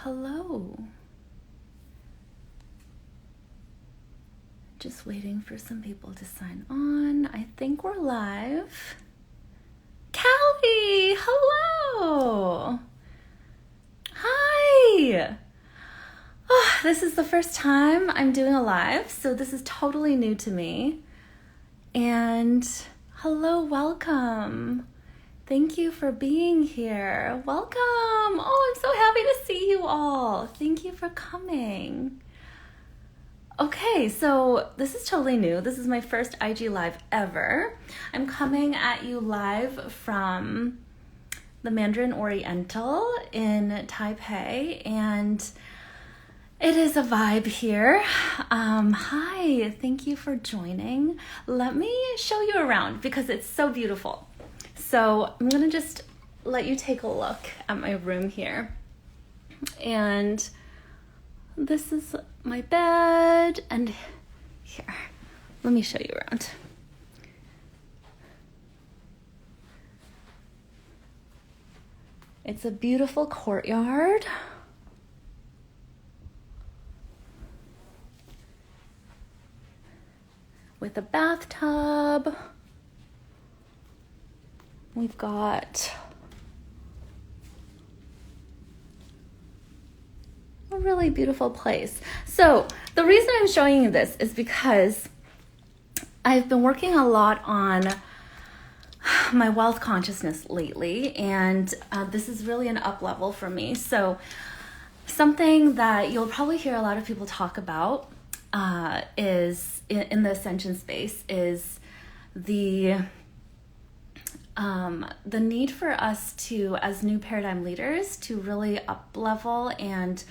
Hello. Just waiting for some people to sign on. I think we're live. Callie, hello. Hi. Oh, this is the first time I'm doing a live, so this is totally new to me. And hello, welcome. Thank you for being here. Welcome. Oh, I'm so happy to see you all. Thank you for coming. Okay, so this is totally new. This is my first IG Live ever. I'm coming at you live from the Mandarin Oriental in Taipei, and it is a vibe here. Hi, thank you for joining. Let me show you around because it's so beautiful. So I'm gonna just let you take a look at my room here. And this is my bed, and here, let me show you around. It's a beautiful courtyard. With a bathtub. We've got a really beautiful place. So the reason I'm showing you this is because I've been working a lot on my wealth consciousness lately, and this is really an up level for me. So something that you'll probably hear a lot of people talk about is in the Ascension space is the need for us to, as new paradigm leaders, to really up level and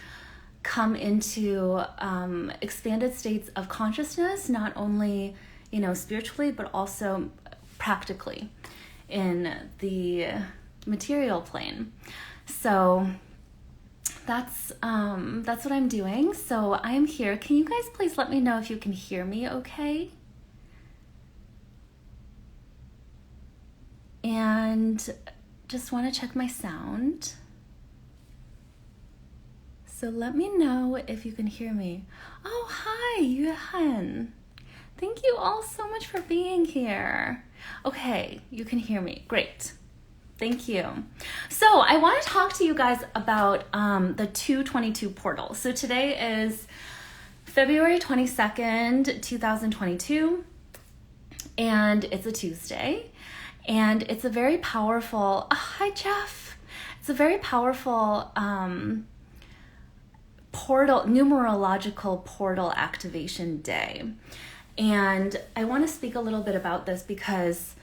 come into expanded states of consciousness, not only, spiritually, but also practically in the material plane. So that's what I'm doing. So I'm here. Can you guys please let me know if you can hear me okay? And just want to check my sound. So let me know if you can hear me. Oh, hi, Yuhan. Thank you all so much for being here. Okay, you can hear me. Great. Thank you. So I want to talk to you guys about the 222 portal. So today is February 22nd, 2022, and it's a Tuesday. And it's a very powerful, hi Jeff. It's a very powerful numerological portal activation day. And I want to speak a little bit about this because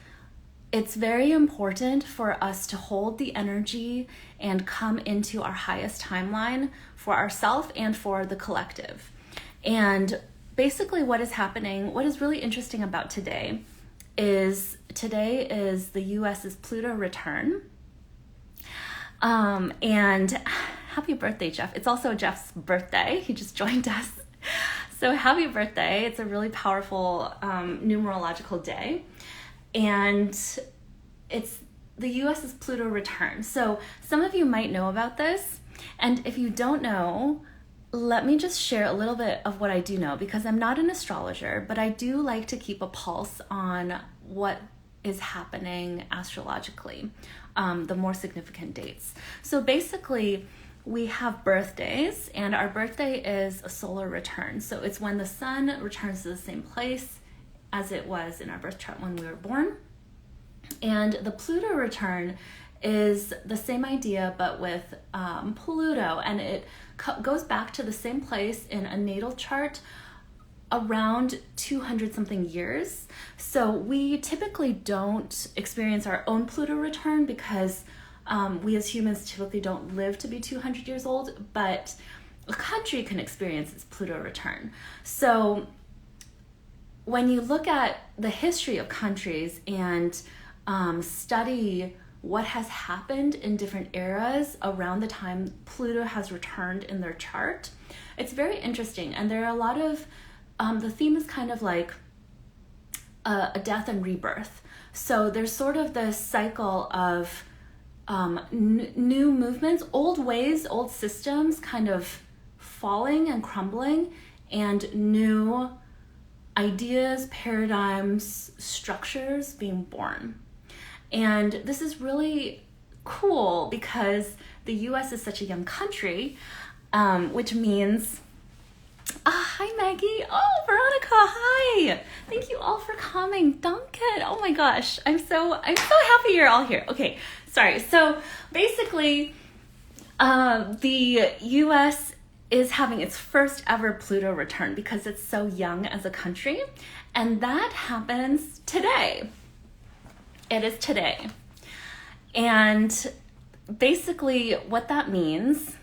it's very important for us to hold the energy and come into our highest timeline for ourselves and for the collective. And basically what is happening, what is really interesting about today is the US's Pluto return. And happy birthday, Jeff. It's also Jeff's birthday. He just joined us. So happy birthday. It's a really powerful numerological day. And it's the US's Pluto return. So some of you might know about this. And if you don't know, let me just share a little bit of what I do know, because I'm not an astrologer, but I do like to keep a pulse on what is happening astrologically, the more significant dates. So basically, we have birthdays, and our birthday is a solar return. So it's when the sun returns to the same place as it was in our birth chart when we were born. And the Pluto return is the same idea, but with Pluto, and it goes back to the same place in a natal chart around 200 something years. So we typically don't experience our own Pluto return because we as humans typically don't live to be 200 years old, but a country can experience its Pluto return. So when you look at the history of countries and study what has happened in different eras around the time Pluto has returned in their chart, it's very interesting. And there are a lot of, the theme is kind of like a death and rebirth. So there's sort of this cycle of new movements, old ways, old systems kind of falling and crumbling, and new ideas, paradigms, structures being born. And this is really cool because the US is such a young country, which means, hi Maggie, oh Veronica, hi, thank you all for coming. Duncan, oh my gosh, I'm so happy you're all here. Okay, sorry. So basically, the US is having its first ever Pluto return because it's so young as a country, and that happens today. It is today. And basically what that means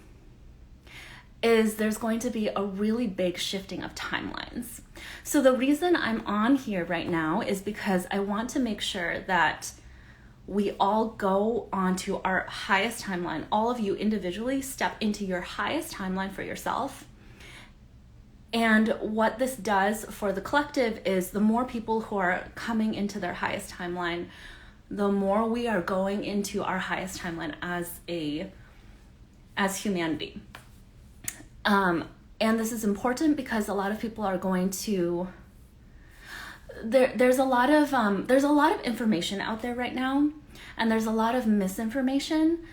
is there's going to be a really big shifting of timelines. So the reason I'm on here right now is because I want to make sure that we all go onto our highest timeline. All of you individually step into your highest timeline for yourself. And what this does for the collective is the more people who are coming into their highest timeline, the more we are going into our highest timeline as humanity. And this is important because a lot of people are going to, there's a lot of information out there right now, and there's a lot of misinformation.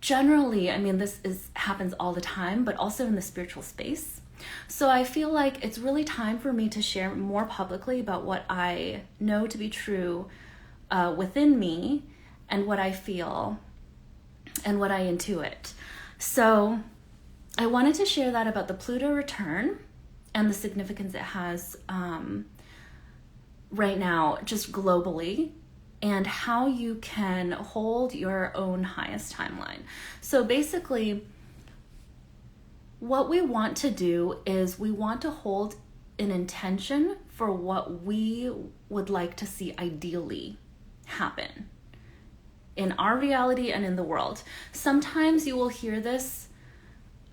Generally, I mean, happens all the time, but also in the spiritual space. So I feel like it's really time for me to share more publicly about what I know to be true within me, and what I feel, and what I intuit. So I wanted to share that about the Pluto return and the significance it has right now, just globally, and how you can hold your own highest timeline. So basically, what we want to do is we want to hold an intention for what we would like to see ideally happen in our reality and in the world. Sometimes you will hear this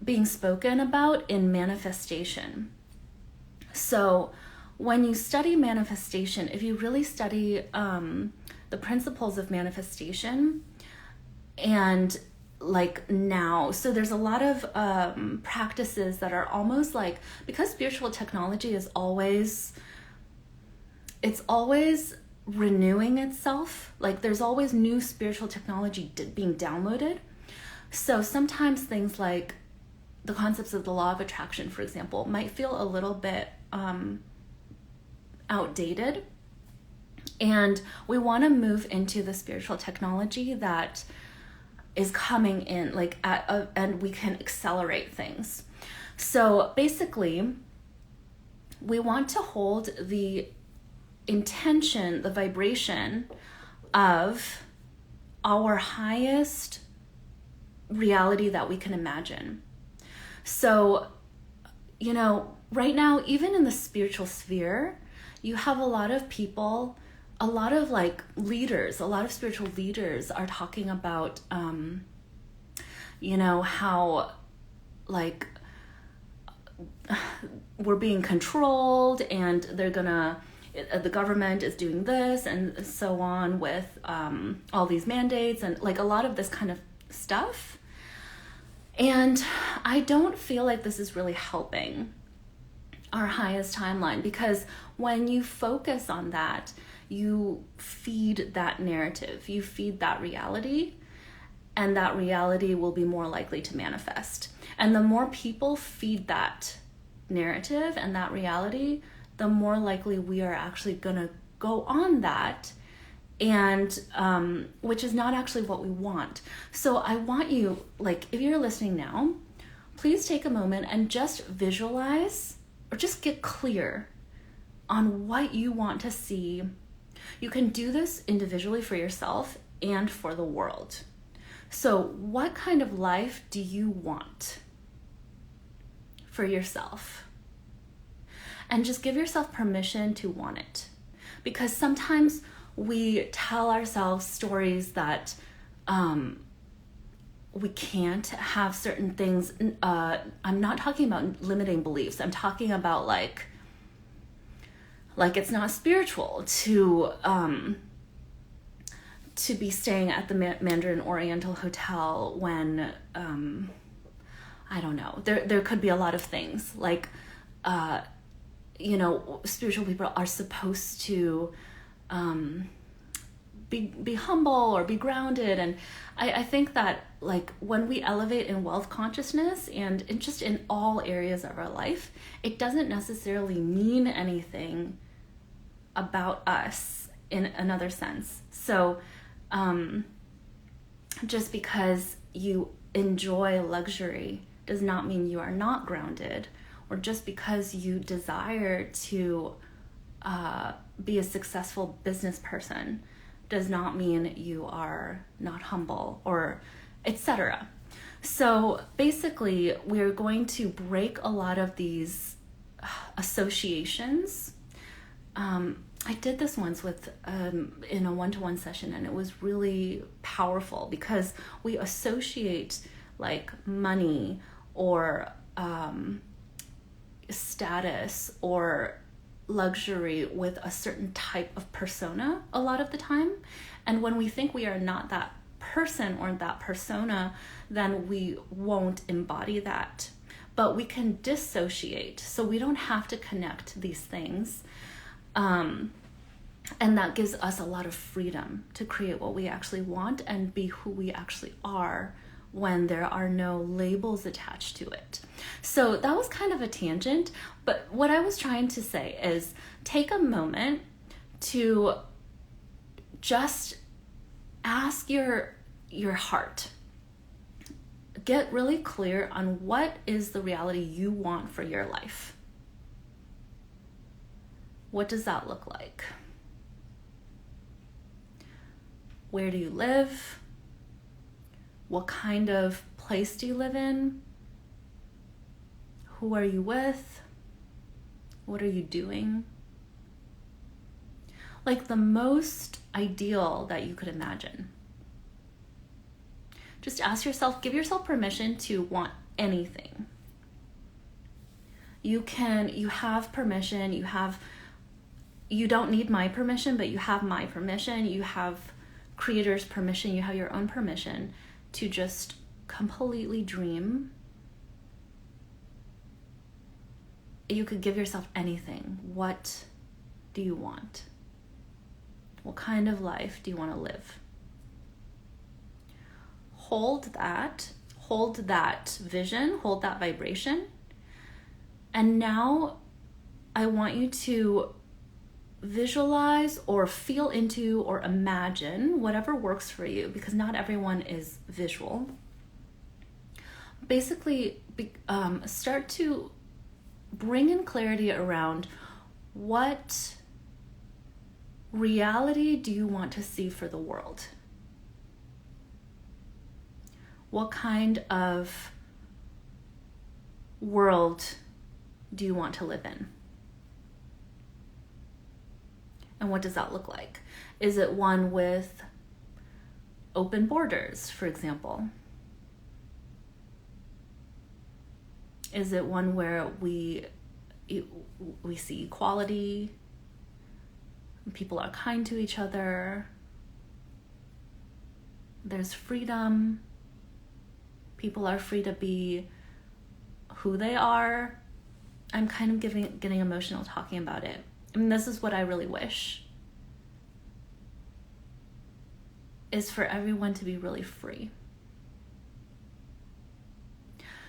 being spoken about in manifestation. So when you study manifestation, if you really study the principles of manifestation, and like now, so there's a lot of practices that are almost like, because spiritual technology is always renewing itself, like there's always new spiritual technology being downloaded. So sometimes things like the concepts of the law of attraction, for example, might feel a little bit outdated, and we want to move into the spiritual technology that is coming in, like and we can accelerate things. So basically, we want to hold the intention, the vibration of our highest reality that we can imagine. So, you know, right now, even in the spiritual sphere, you have a lot of people, a lot of like leaders, a lot of spiritual leaders are talking about, you know, how like we're being controlled, and the government is doing this and so on with all these mandates and like a lot of this kind of stuff. And I don't feel like this is really helping our highest timeline, because when you focus on that, you feed that narrative, you feed that reality, and that reality will be more likely to manifest. And the more people feed that narrative and that reality, the more likely we are actually going to go on that, and which is not actually what we want. So I want you, like, if you're listening now, please take a moment and just visualize or just get clear on what you want to see. You can do this individually for yourself and for the world. So what kind of life do you want for yourself? And just give yourself permission to want it. Because sometimes we tell ourselves stories that we can't have certain things. I'm not talking about limiting beliefs. I'm talking about like it's not spiritual to be staying at the Mandarin Oriental Hotel when, I don't know, there could be a lot of things like, spiritual people are supposed to be humble or be grounded. And I think that like when we elevate in wealth consciousness and just in all areas of our life, it doesn't necessarily mean anything about us in another sense. So just because you enjoy luxury does not mean you are not grounded, or just because you desire to be a successful business person does not mean you are not humble, or etc. So basically, we're going to break a lot of these associations. I did this once with in a one-to-one session, and it was really powerful because we associate like money or status or luxury with a certain type of persona a lot of the time. And when we think we are not that person or that persona, then we won't embody that. But we can dissociate, so we don't have to connect these things. And that gives us a lot of freedom to create what we actually want and be who we actually are when there are no labels attached to it. So that was kind of a tangent, but what I was trying to say is take a moment to just ask your heart. Get really clear on what is the reality you want for your life. What does that look like? Where do you live? What kind of place do you live in? Who are you with? What are you doing? Like the most ideal that you could imagine. Just ask yourself, give yourself permission to want anything. You have permission, you don't need my permission, but you have my permission, you have creator's permission, you have your own permission to just completely dream. You could give yourself anything. What do you want? What kind of life do you want to live? Hold that vision, hold that vibration. And now I want you to visualize or feel into or imagine whatever works for you, because not everyone is visual. Basically, start to bring in clarity around what reality do you want to see for the world? What kind of world do you want to live in? And what does that look like? Is it one with open borders, for example? Is it one where we see equality, people are kind to each other, there's freedom, people are free to be who they are? I'm kind of getting emotional talking about it. I mean, this is what I really wish, is for everyone to be really free.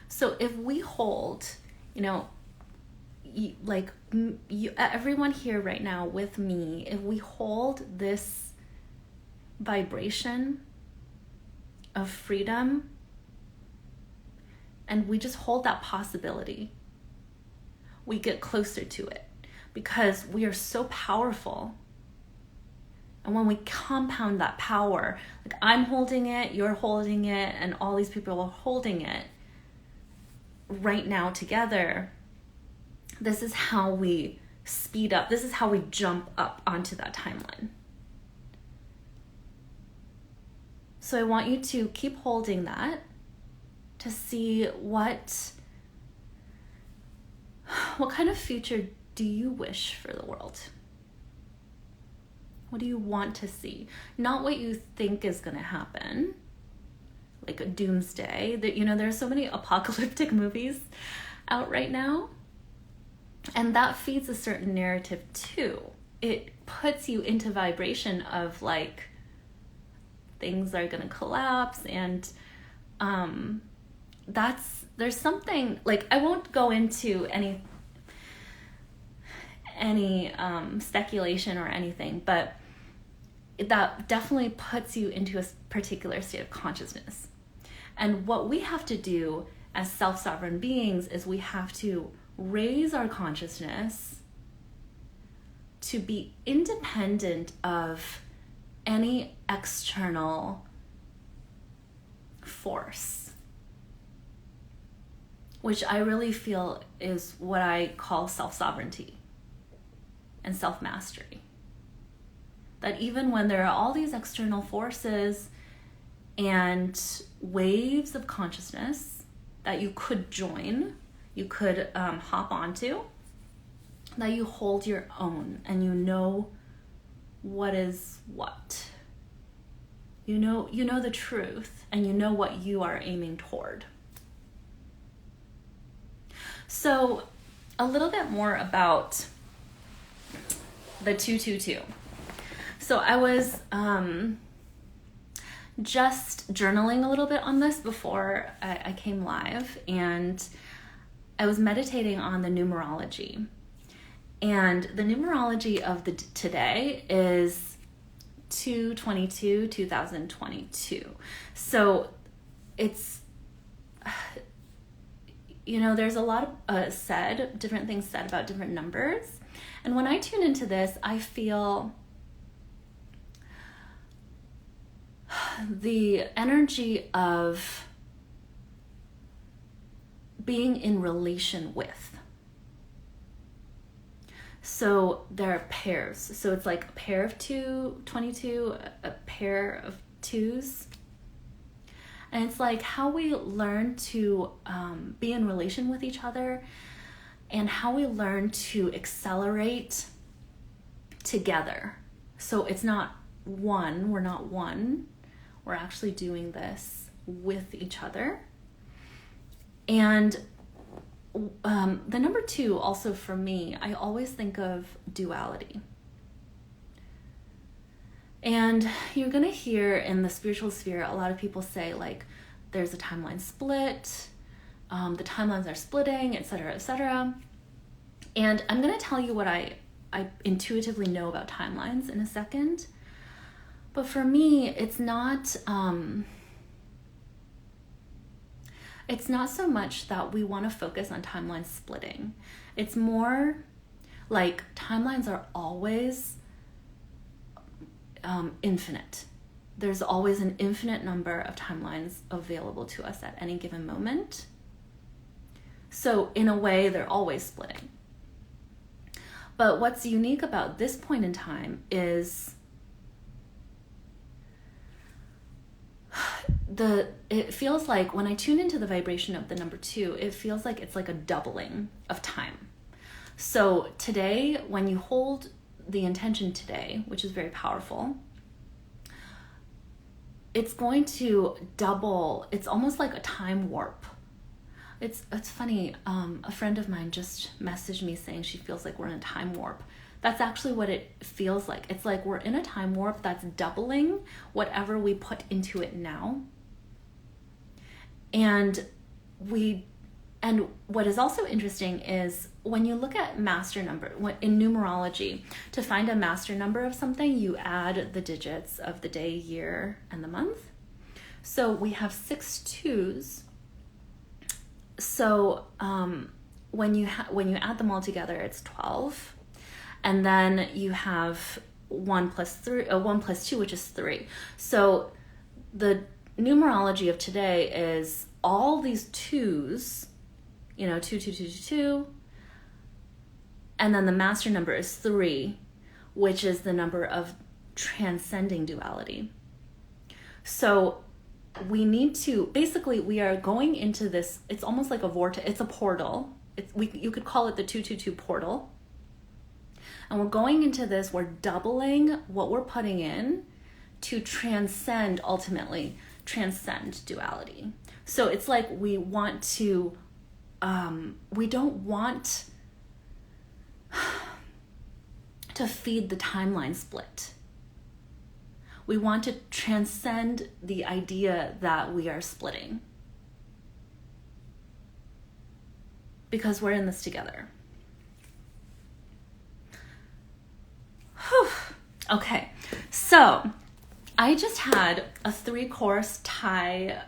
So if we hold, everyone here right now with me, if we hold this vibration of freedom and we just hold that possibility, we get closer to it. Because we are so powerful. And when we compound that power, like I'm holding it, you're holding it, and all these people are holding it right now together, this is how we speed up. This is how we jump up onto that timeline. So I want you to keep holding that to see what kind of future do you wish for the world? What do you want to see? Not what you think is going to happen, like a doomsday. That, there's so many apocalyptic movies out right now, and that feeds a certain narrative too. It puts you into vibration of like things are going to collapse, and there's something like, I won't go into any speculation or anything, but that definitely puts you into a particular state of consciousness. And what we have to do as self-sovereign beings is we have to raise our consciousness to be independent of any external force, which I really feel is what I call self-sovereignty and self-mastery. That even when there are all these external forces and waves of consciousness that you could join, you could hop onto, that you hold your own and you know what is what. You know the truth, and you know what you are aiming toward. So a little bit more about the 222. So I was just journaling a little bit on this before I came live, and I was meditating on the numerology. And the numerology of today is 2/22/2022. So it's, there's a lot of different things said about different numbers. And when I tune into this, I feel the energy of being in relation with. So there are pairs. So it's like a pair of 22, a pair of twos. And it's like how we learn to be in relation with each other, and how we learn to accelerate together. So it's not one, we're not one. We're actually doing this with each other. And the number 2, also for me, I always think of duality. And you're going to hear in the spiritual sphere, a lot of people say like, there's a timeline split, the timelines are splitting, etc., etc. And I'm going to tell you what I intuitively know about timelines in a second. But for me, it's not so much that we want to focus on timeline splitting. It's more like timelines are always infinite. There's always an infinite number of timelines available to us at any given moment. So in a way, they're always splitting. But what's unique about this point in time is it feels like when I tune into the vibration of the number 2, it feels like it's like a doubling of time. So today, when you hold the intention today, which is very powerful, it's going to double. It's almost like a time warp. It's funny. A friend of mine just messaged me saying she feels like we're in a time warp. That's actually what it feels like. It's like we're in a time warp that's doubling whatever we put into it now. And what is also interesting is when you look at master number, in numerology, to find a master number of something, you add the digits of the day, year, and the month. So we have 6 2s. So when you add them all together, it's 12. And then you have 1 plus 2, which is 3. So the numerology of today is all these 2s, 2, 2, 2, 2, 2. And then the master number is 3, which is the number of transcending duality. So we need to, basically we are going into this, it's almost like a vortex, it's a portal. You could call it the 222 portal. And we're going into this, we're doubling what we're putting in to ultimately transcend duality. So it's like we want to, we don't want to feed the timeline split. We want to transcend the idea that we are splitting. Because we're in this together. Whew. Okay, so I just had a 3-course Thai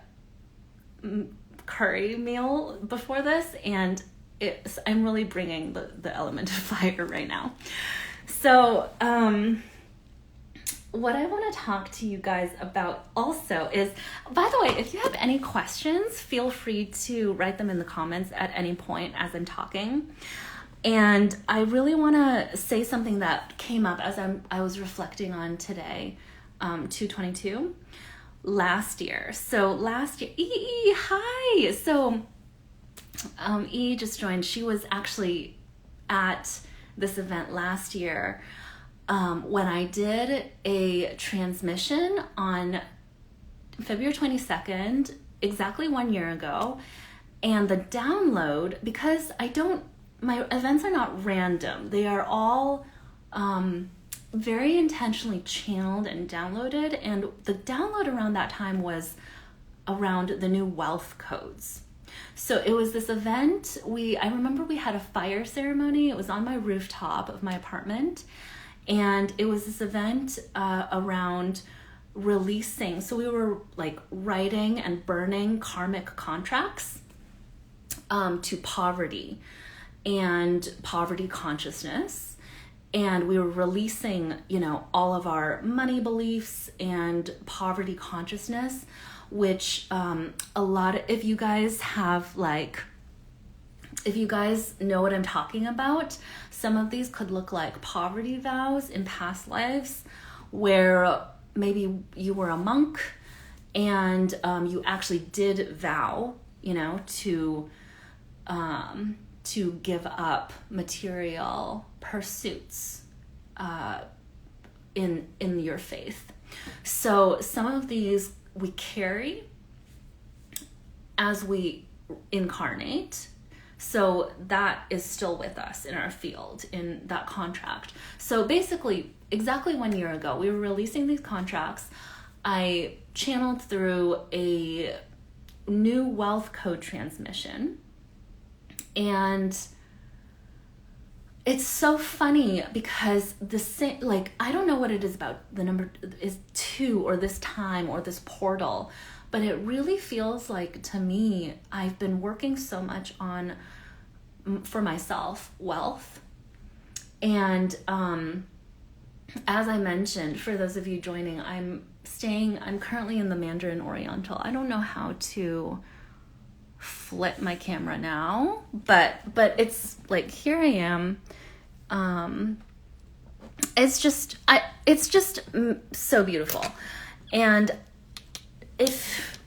curry meal before this, and I'm really bringing the element of fire right now. So what I want to talk to you guys about also is, by the way, if you have any questions, feel free to write them in the comments at any point as I'm talking. And I really want to say something that came up as I was reflecting on today, 2/22, last year. So last year, hi! So E just joined. She was actually at this event last year when I did a transmission on February 22nd, exactly 1 year ago. And the download, because my events are not random. They are all very intentionally channeled and downloaded. And the download around that time was around the new wealth codes. So it was this event. I remember we had a fire ceremony. It was on my rooftop of my apartment. And it was this event around releasing. So we were like writing and burning karmic contracts to poverty and poverty consciousness. And we were releasing, all of our money beliefs and poverty consciousness, which if you guys know what I'm talking about, some of these could look like poverty vows in past lives, where maybe you were a monk and you actually did vow, to give up material pursuits in your faith. So some of these we carry as we incarnate. So that is still with us in our field, in that contract. So basically, exactly 1 year ago, we were releasing these contracts. I channeled through a new wealth code transmission. And it's so funny because I don't know what it is about the number is 2 or this time or this portal, but it really feels like, to me, I've been working so much on, for myself, wealth. And as I mentioned, for those of you joining, I'm currently in the Mandarin Oriental. I don't know how to flip my camera now, but it's like, here I am. It's just so beautiful. And if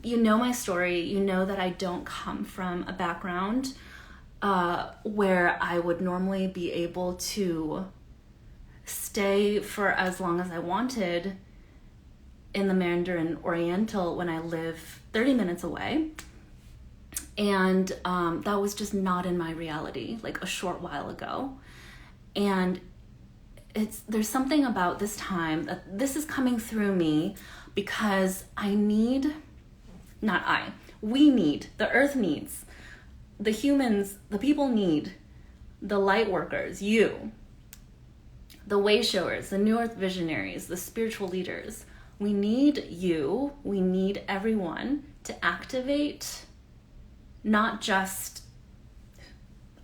you know my story, you know that I don't come from a background where I would normally be able to stay for as long as I wanted in the Mandarin Oriental when I live 30 minutes away. And that was just not in my reality, like a short while ago. And there's something about this time that this is coming through me, because we need, the earth needs, the humans, the people need, the light workers, you, the way showers, the new earth visionaries, the spiritual leaders. We need you, we need everyone to activate, not just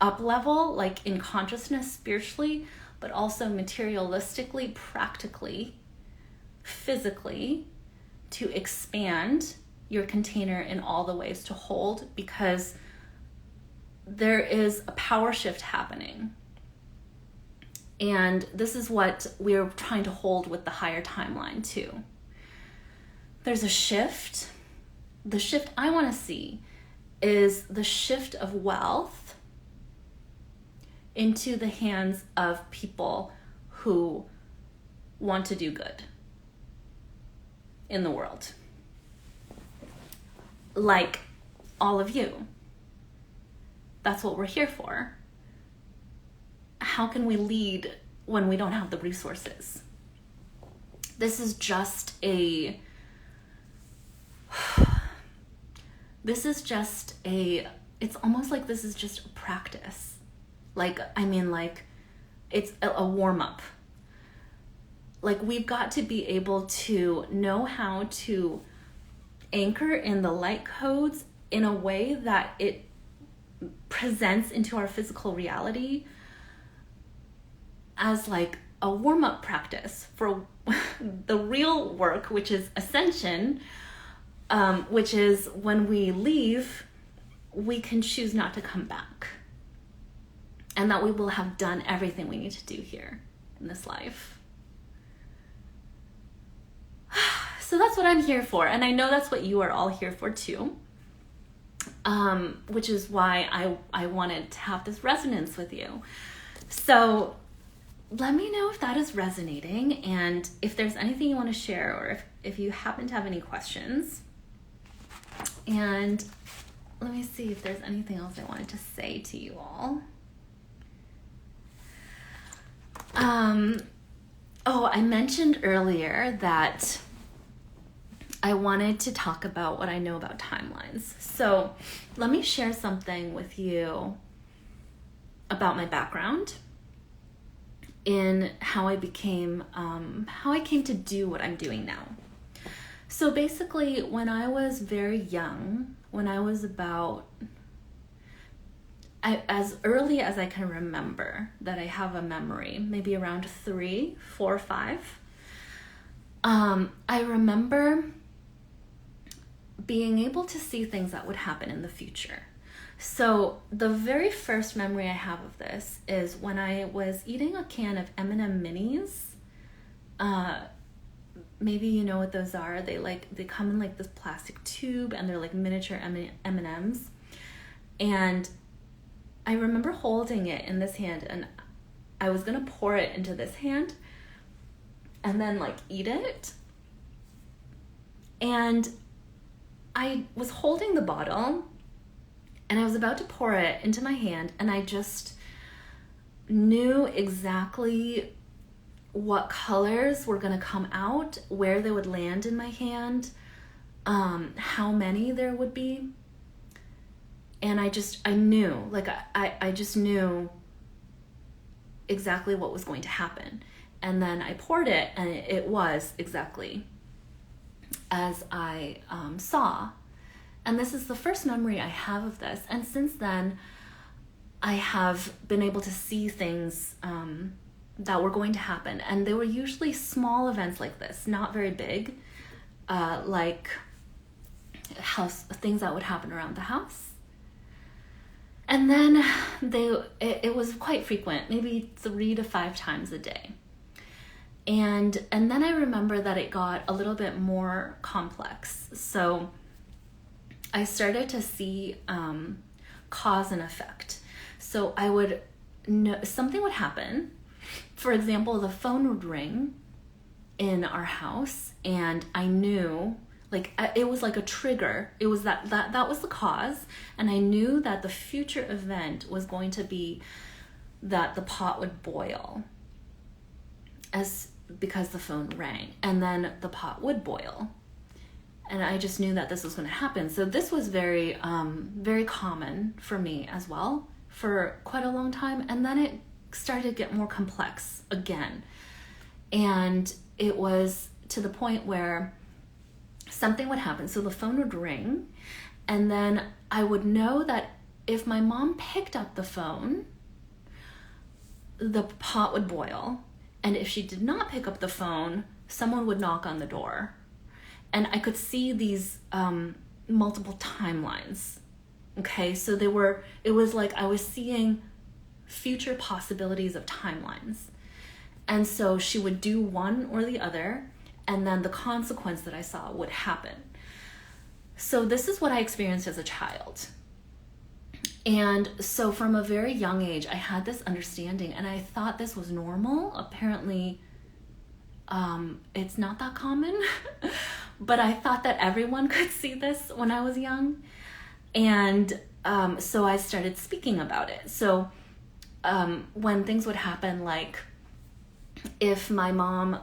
up level, like in consciousness spiritually, but also materialistically, practically, physically, to expand your container in all the ways to hold, because there is a power shift happening. And this is what we're trying to hold with the higher timeline too. There's a shift. The shift I want to see is the shift of wealth into the hands of people who want to do good in the world. Like all of you. That's what we're here for. How can we lead when we don't have the resources? This is just it's almost like this is just a practice. It's a warm-up. Like, we've got to be able to know how to anchor in the light codes in a way that it presents into our physical reality as like a warm-up practice for the real work, which is ascension, which is when we leave, we can choose not to come back. And that we will have done everything we need to do here in this life. So that's what I'm here for. And I know that's what you are all here for too. Which is why I wanted to have this resonance with you. So let me know if that is resonating, and if there's anything you want to share, or if you happen to have any questions. And let me see if there's anything else I wanted to say to you all. I mentioned earlier that I wanted to talk about what I know about timelines. So let me share something with you about my background in how I came to do what I'm doing now. So basically, when I was very young, when I was as early as I can remember that I have a memory, maybe around 3, 4, 5, I remember being able to see things that would happen in the future. So the very first memory I have of this is when I was eating a can of M&M minis. Maybe you know what those are. They come in like this plastic tube, and they're like miniature M&Ms. And I remember holding it in this hand, and I was gonna pour it into this hand and then like eat it. And I was holding the bottle, and I was about to pour it into my hand, and I just knew exactly what colors were going to come out, where they would land in my hand, how many there would be. And I knew, like, I just knew exactly what was going to happen. And then I poured it, and it was exactly as I saw. And this is the first memory I have of this. And since then, I have been able to see things that were going to happen. And they were usually small events like this, not very big, like things that would happen around the house. And then it was quite frequent, maybe 3 to 5 times a day. And then I remember that it got a little bit more complex. So I started to see cause and effect. So I would know something would happen. For example, the phone would ring in our house, and I knew, like, it was like a trigger. It was that was the cause, and I knew that the future event was going to be that the pot would boil, because the phone rang, and then the pot would boil. And I just knew that this was going to happen. So this was very, very common for me as well for quite a long time. And then it started to get more complex again. And it was to the point where something would happen. So the phone would ring, and then I would know that if my mom picked up the phone, the pot would boil. And if she did not pick up the phone, someone would knock on the door. And I could see these multiple timelines. Okay, so it was like I was seeing future possibilities of timelines. And so she would do one or the other, and then the consequence that I saw would happen. So this is what I experienced as a child. And so from a very young age, I had this understanding, and I thought this was normal. Apparently, it's not that common, but I thought that everyone could see this when I was young. And so I started speaking about it. So when things would happen, like if my mom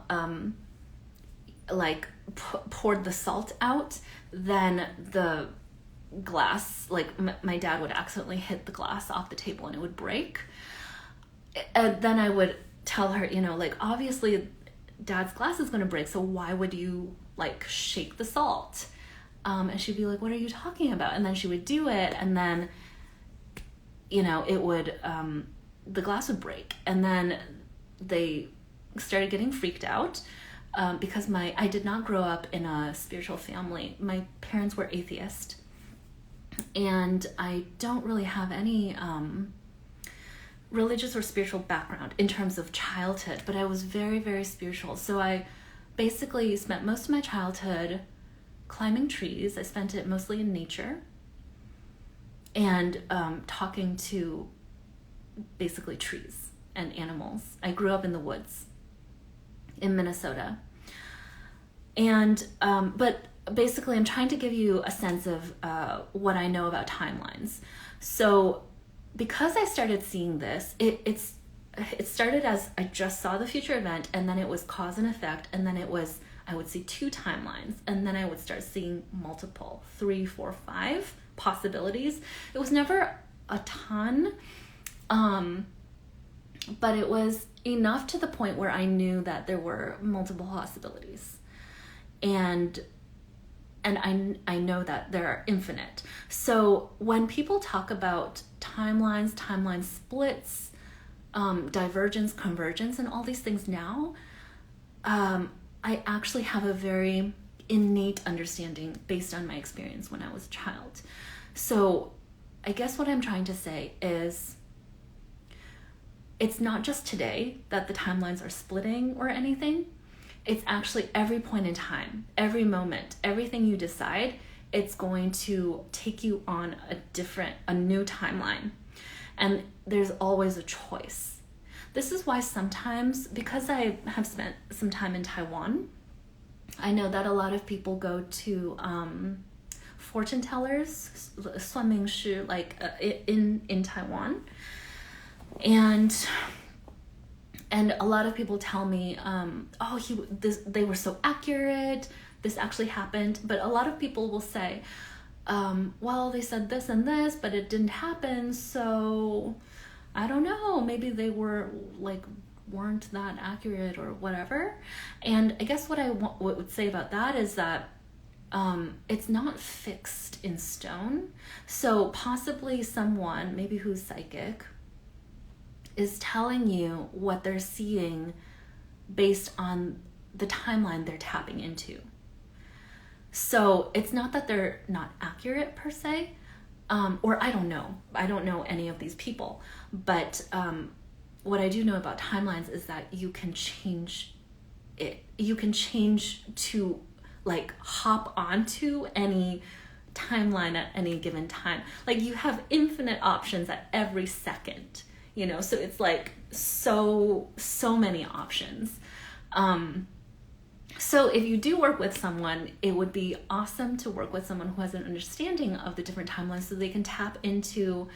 poured the salt out, then the glass, like my dad would accidentally hit the glass off the table and it would break. And then I would tell her, like, obviously Dad's glass is going to break, so why would you like shake the salt? And she'd be like, what are you talking about? And then she would do it, and then it would the glass would break. And then they started getting freaked out because I did not grow up in a spiritual family. My parents were atheist, and I don't really have any religious or spiritual background in terms of childhood, but I was very, very spiritual. So I basically spent most of my childhood climbing trees. I spent it mostly in nature and talking to basically trees and animals. I grew up in the woods in Minnesota. And but basically I'm trying to give you a sense of what I know about timelines. So because I started seeing this, it started as I just saw the future event, and then it was cause and effect, and then it was I would see 2 timelines, and then I would start seeing multiple, 3, 4, 5 possibilities. It was never a ton, but it was enough to the point where I knew that there were multiple possibilities. And I know that there are infinite. So when people talk about timelines, timeline splits, divergence, convergence, and all these things now, I actually have a very innate understanding based on my experience when I was a child. So I guess what I'm trying to say is it's not just today that the timelines are splitting or anything. It's actually every point in time, every moment, everything you decide, it's going to take you on a new timeline. And there's always a choice. This is why sometimes, because I have spent some time in Taiwan, I know that a lot of people go to fortune tellers, 算命师, like in Taiwan. And a lot of people tell me, they were so accurate, this actually happened. But a lot of people will say, well, they said this and this, but it didn't happen, so I don't know, maybe they weren't that accurate or whatever. And I guess what I would say about that is that it's not fixed in stone. So possibly someone, maybe who's psychic, is telling you what they're seeing based on the timeline they're tapping into. So it's not that they're not accurate per se, or I don't know any of these people, but what I do know about timelines is that you can change it. You can change to like hop onto any timeline at any given time. Like you have infinite options at every second. So it's like so many options. So if you do work with someone, it would be awesome to work with someone who has an understanding of the different timelines, so they can tap into,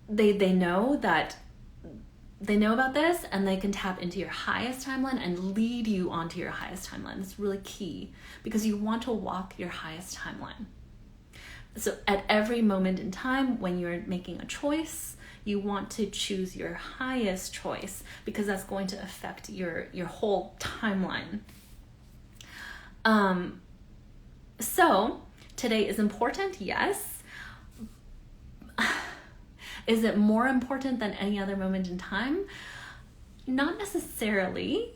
they know about this, and they can tap into your highest timeline and lead you onto your highest timeline. It's really key, because you want to walk your highest timeline. So at every moment in time, when you're making a choice, you want to choose your highest choice, because that's going to affect your whole timeline. So today is important, yes. Is it more important than any other moment in time? Not necessarily.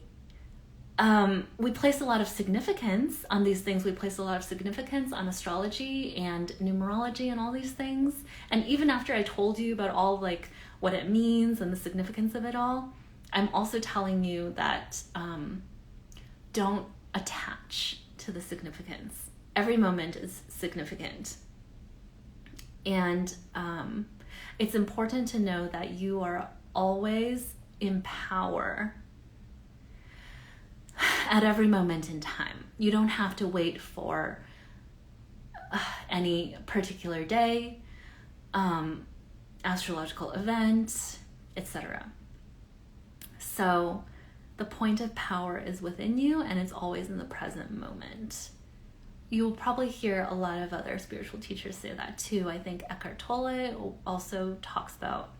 We place a lot of significance on these things. We place a lot of significance on astrology and numerology and all these things. And even after I told you about all like what it means and the significance of it all, I'm also telling you that don't attach to the significance. Every moment is significant. And it's important to know that you are always in power at every moment in time. You don't have to wait for any particular day, astrological event, etc. So the point of power is within you, and it's always in the present moment. You'll probably hear a lot of other spiritual teachers say that too. I think Eckhart Tolle also talks about,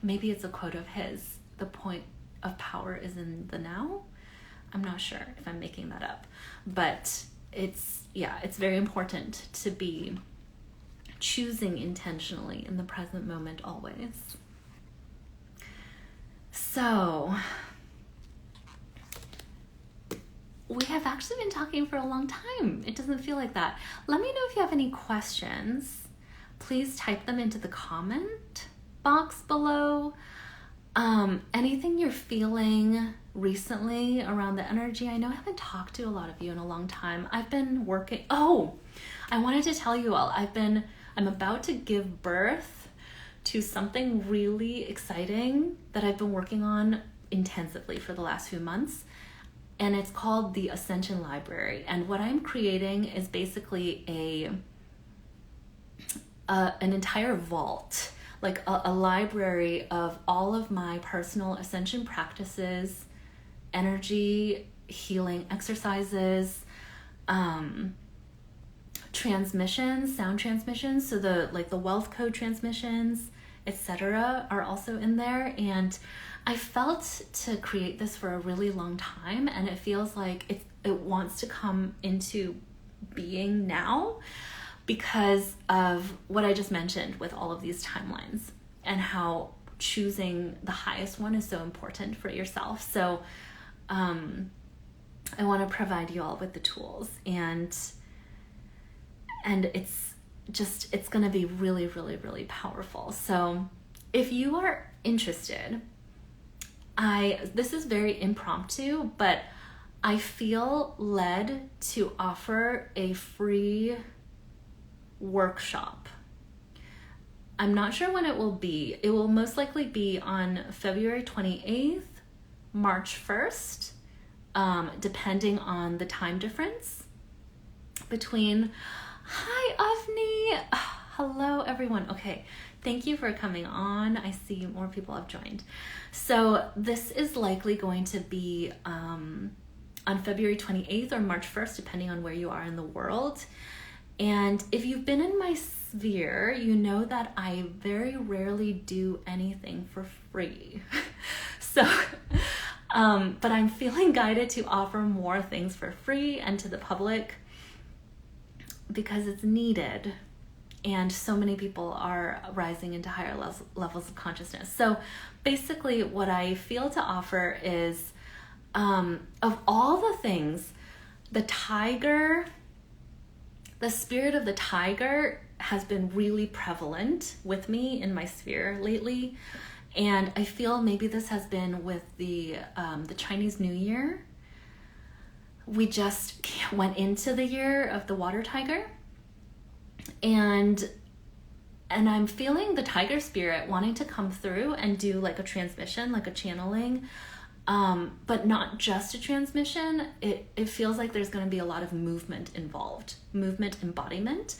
maybe it's a quote of his, the point of power is in the now. I'm not sure if I'm making that up, but it's very important to be choosing intentionally in the present moment always. So we have actually been talking for a long time. It doesn't feel like that. Let me know if you have any questions. Please type them into the comment box below. Anything you're feeling recently around the energy. I know I haven't talked to a lot of you in a long time. I've been working. Oh, I wanted to tell you all, I'm about to give birth to something really exciting that I've been working on intensively for the last few months. And it's called the Ascension Library. And what I'm creating is basically an entire vault, like a library of all of my personal ascension practices, energy healing exercises, transmissions, sound transmissions. So the wealth code transmissions, etc. are also in there. And I felt to create this for a really long time, and it feels like it wants to come into being now because of what I just mentioned with all of these timelines and how choosing the highest one is so important for yourself. So I want to provide you all with the tools, and it's going to be really, really, really powerful. So if you are interested, this is very impromptu, but I feel led to offer a free workshop. I'm not sure when it will be. It will most likely be on February 28th, March 1st, depending on the time difference between. Hi, Avni. Hello, everyone. Okay, thank you for coming on. I see more people have joined. So this is likely going to be on February 28th or March 1st, depending on where you are in the world. And if you've been in my sphere, you know that I very rarely do anything for free. So, but I'm feeling guided to offer more things for free and to the public because it's needed. And so many people are rising into higher levels of consciousness. So basically what I feel to offer is, of all the things, the spirit of the tiger has been really prevalent with me in my sphere lately. And I feel maybe this has been with the Chinese New Year. We just went into the year of the water tiger. And I'm feeling the tiger spirit wanting to come through and do like a transmission, like a channeling, but not just a transmission. It feels like there's going to be a lot of movement involved, movement embodiment.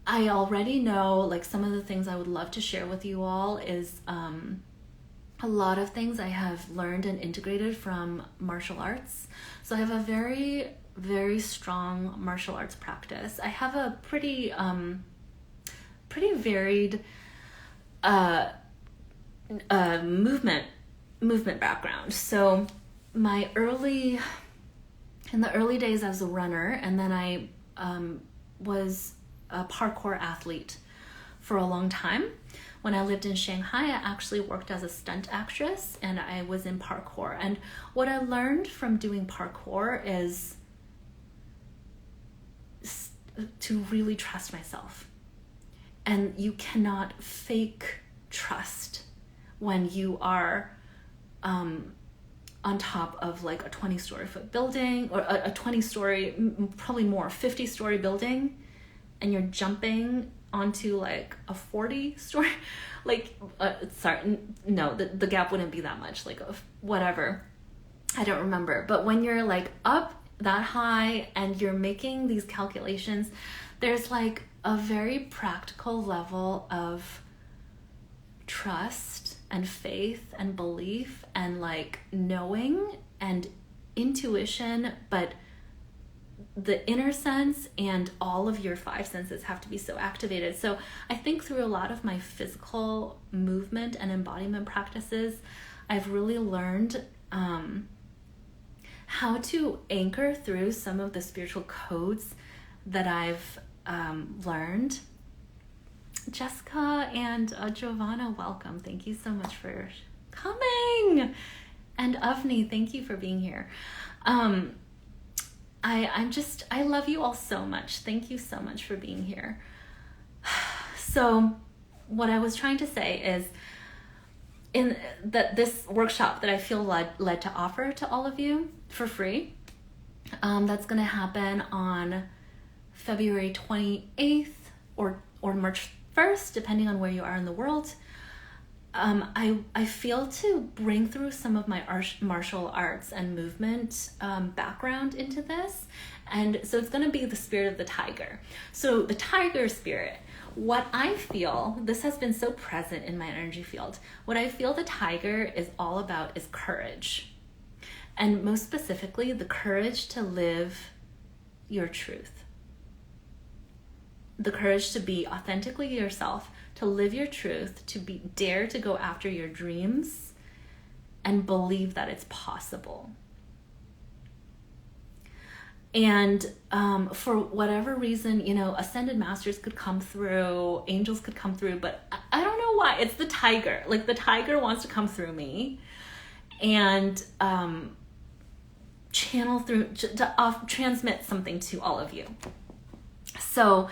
I already know like some of the things I would love to share with you all is a lot of things I have learned and integrated from martial arts. So I have a very, very strong martial arts practice. I have a pretty varied movement background. So in the early days I was a runner, and then I was a parkour athlete for a long time. When I lived in Shanghai, I actually worked as a stunt actress, and I was in parkour. And what I learned from doing parkour is to really trust myself. And you cannot fake trust when you are on top of like a 20-story foot building, or a 20-story, probably more, 50-story building, and you're jumping onto like a 40-story, like, no, the gap wouldn't be that much, like whatever. I don't remember. But when you're like up that high and you're making these calculations, there's like a very practical level of trust and faith and belief and like knowing and intuition, but the inner sense and all of your 5 senses have to be so activated. So I think through a lot of my physical movement and embodiment practices, I've really learned how to anchor through some of the spiritual codes that I've learned. Jessica and Giovanna, welcome. Thank you so much for coming. And Avni, thank you for being here. I love you all so much. Thank you so much for being here. So what I was trying to say is in this workshop that I feel led to offer to all of you for free, that's going to happen on February 28th or March 1st, depending on where you are in the world. I feel to bring through some of my martial arts and movement background into this. And so it's going to be the spirit of the tiger. So the tiger spirit, what I feel, this has been so present in my energy field. What I feel the tiger is all about is courage. And most specifically, the courage to live your truth. The courage to be authentically yourself, to live your truth, to dare to go after your dreams and believe that it's possible. And for whatever reason, ascended masters could come through, angels could come through, but I don't know why. It's the tiger. Like the tiger wants to come through me and channel through, to transmit something to all of you. So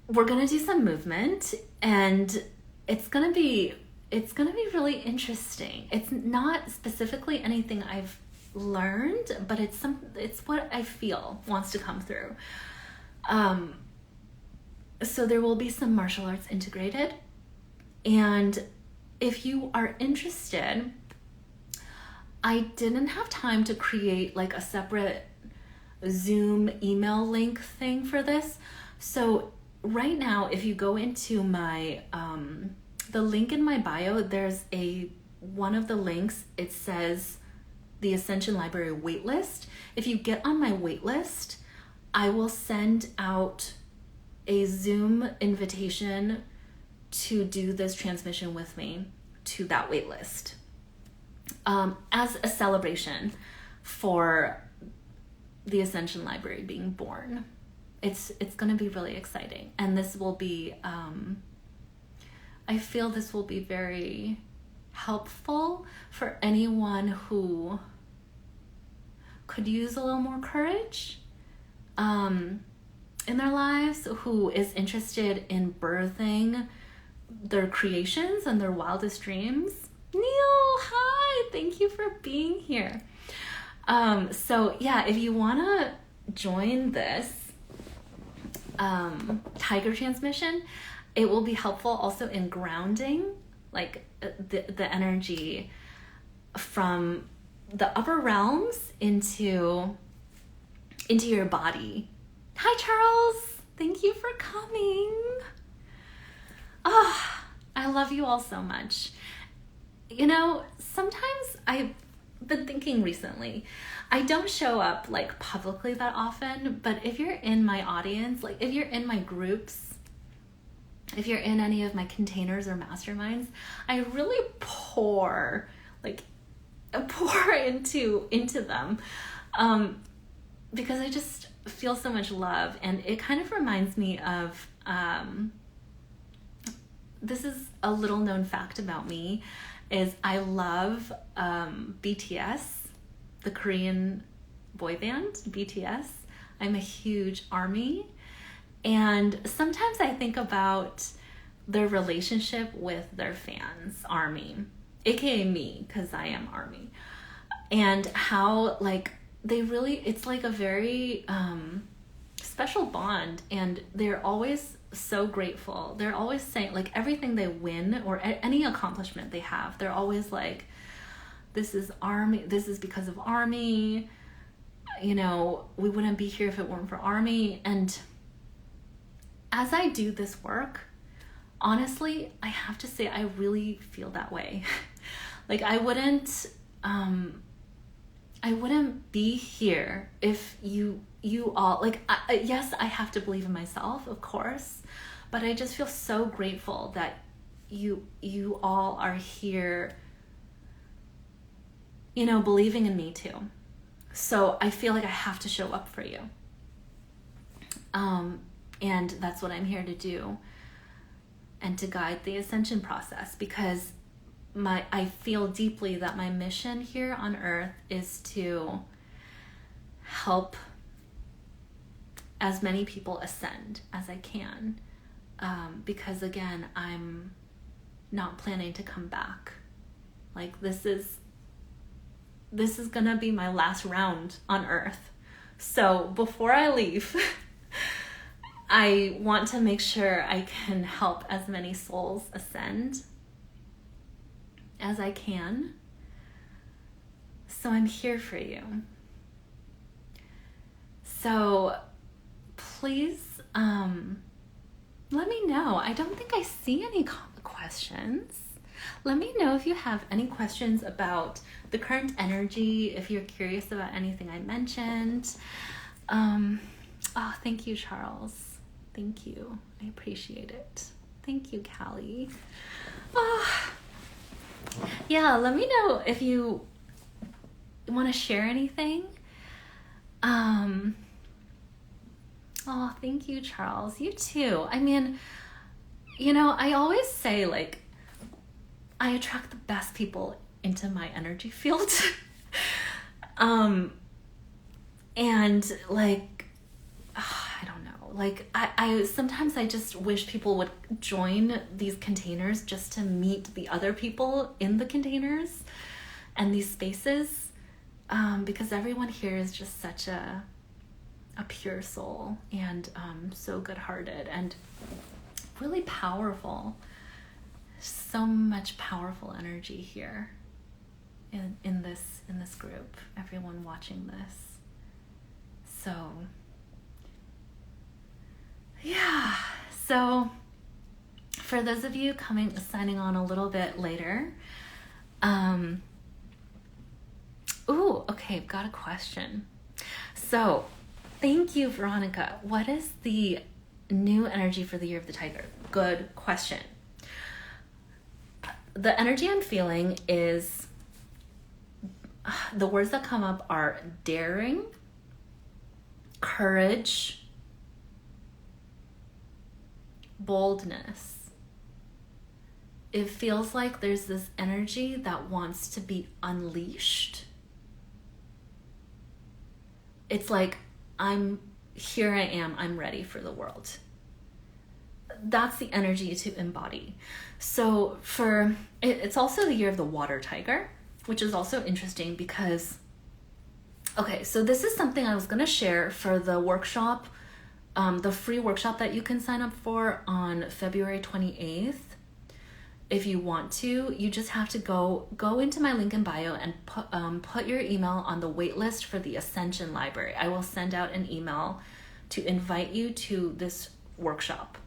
we're going to do some movement, and it's going to be really interesting. It's not specifically anything I've learned, but it's what I feel wants to come through. So there will be some martial arts integrated. And if you are interested, I didn't have time to create like a separate Zoom email link thing for this. So right now, if you go into my, the link in my bio, there's one of the links, it says the Ascension Library waitlist. If you get on my waitlist, I will send out a Zoom invitation to do this transmission with me to that waitlist as a celebration for the Ascension Library being born. It's going to be really exciting. And this will be, I feel this will be very helpful for anyone who could use a little more courage in their lives, who is interested in birthing their creations and their wildest dreams. Neil, hi, thank you for being here. So yeah, if you want to join this tiger transmission, it will be helpful also in grounding like the energy from the upper realms into your body. Hi Charles, thank you for coming. I love you all so much. Sometimes I've been thinking recently, I don't show up like publicly that often, but if you're in my audience, like if you're in my groups, if you're in any of my containers or masterminds, I really pour into them because I just feel so much love. And it kind of reminds me of this is a little known fact about me, is I love BTS, the Korean boy band, BTS. I'm a huge ARMY. And sometimes I think about their relationship with their fans, ARMY, aka me, because I am ARMY. And how like they really, it's like a very special bond, and they're always so grateful. They're always saying, like, everything they win or any accomplishment they have, they're always like, this is Army, this is because of Army, you know, we wouldn't be here if it weren't for Army. And as I do this work, honestly, I have to say, I really feel that way. Like, I wouldn't be here if you all, like, yes, I have to believe in myself, of course, but I just feel so grateful that you all are here, you know, believing in me too. So I feel like I have to show up for you. And that's what I'm here to do, and to guide the ascension process, because I feel deeply that my mission here on Earth is to help as many people ascend as I can. Because again, I'm not planning to come back. Like, this is gonna be my last round on Earth. So before I leave, I want to make sure I can help as many souls ascend as I can. So I'm here for you. So please let me know. I don't think I see any questions. Let me know if you have any questions about the current energy, if you're curious about anything I mentioned. Oh, thank you, Charles. Thank you. I appreciate it. Thank you, Callie. Oh. Yeah, let me know if you want to share anything. Oh, thank you, Charles. You too. I mean, you know, I always say, like, I attract the best people into my energy field. And like, I don't know, like, I sometimes I just wish people would join these containers just to meet the other people in the containers and these spaces, because everyone here is just such a pure soul, and so good-hearted and really powerful. So much powerful energy here in this group, everyone watching this. So yeah, so for those of you signing on a little bit later, ooh, okay, I've got a question. So thank you, Veronica. What is the new energy for the year of the tiger? Good question. The energy I'm feeling is, the words that come up are daring, courage, boldness. It feels like there's this energy that wants to be unleashed. It's like, I'm ready for the world. That's the energy to embody. So it's also the year of the water tiger, which is also interesting because, okay, so this is something I was going to share for the workshop, the free workshop that you can sign up for on February 28th. If you want to, you just have to go into my link in bio and put your email on the wait list for the Ascension Library. I will send out an email to invite you to this workshop.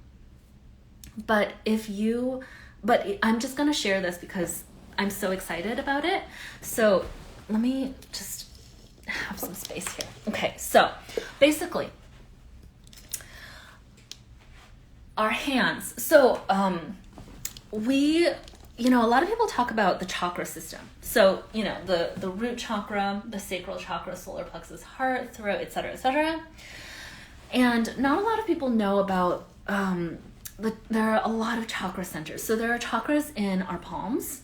But I'm just going to share this because I'm so excited about it. So let me just have some space here. Okay, so basically, our hands. So a lot of people talk about the chakra system. So, the root chakra, the sacral chakra, solar plexus, heart, throat, etc., etc. And not a lot of people know about, there are a lot of chakra centers. So there are chakras in our palms,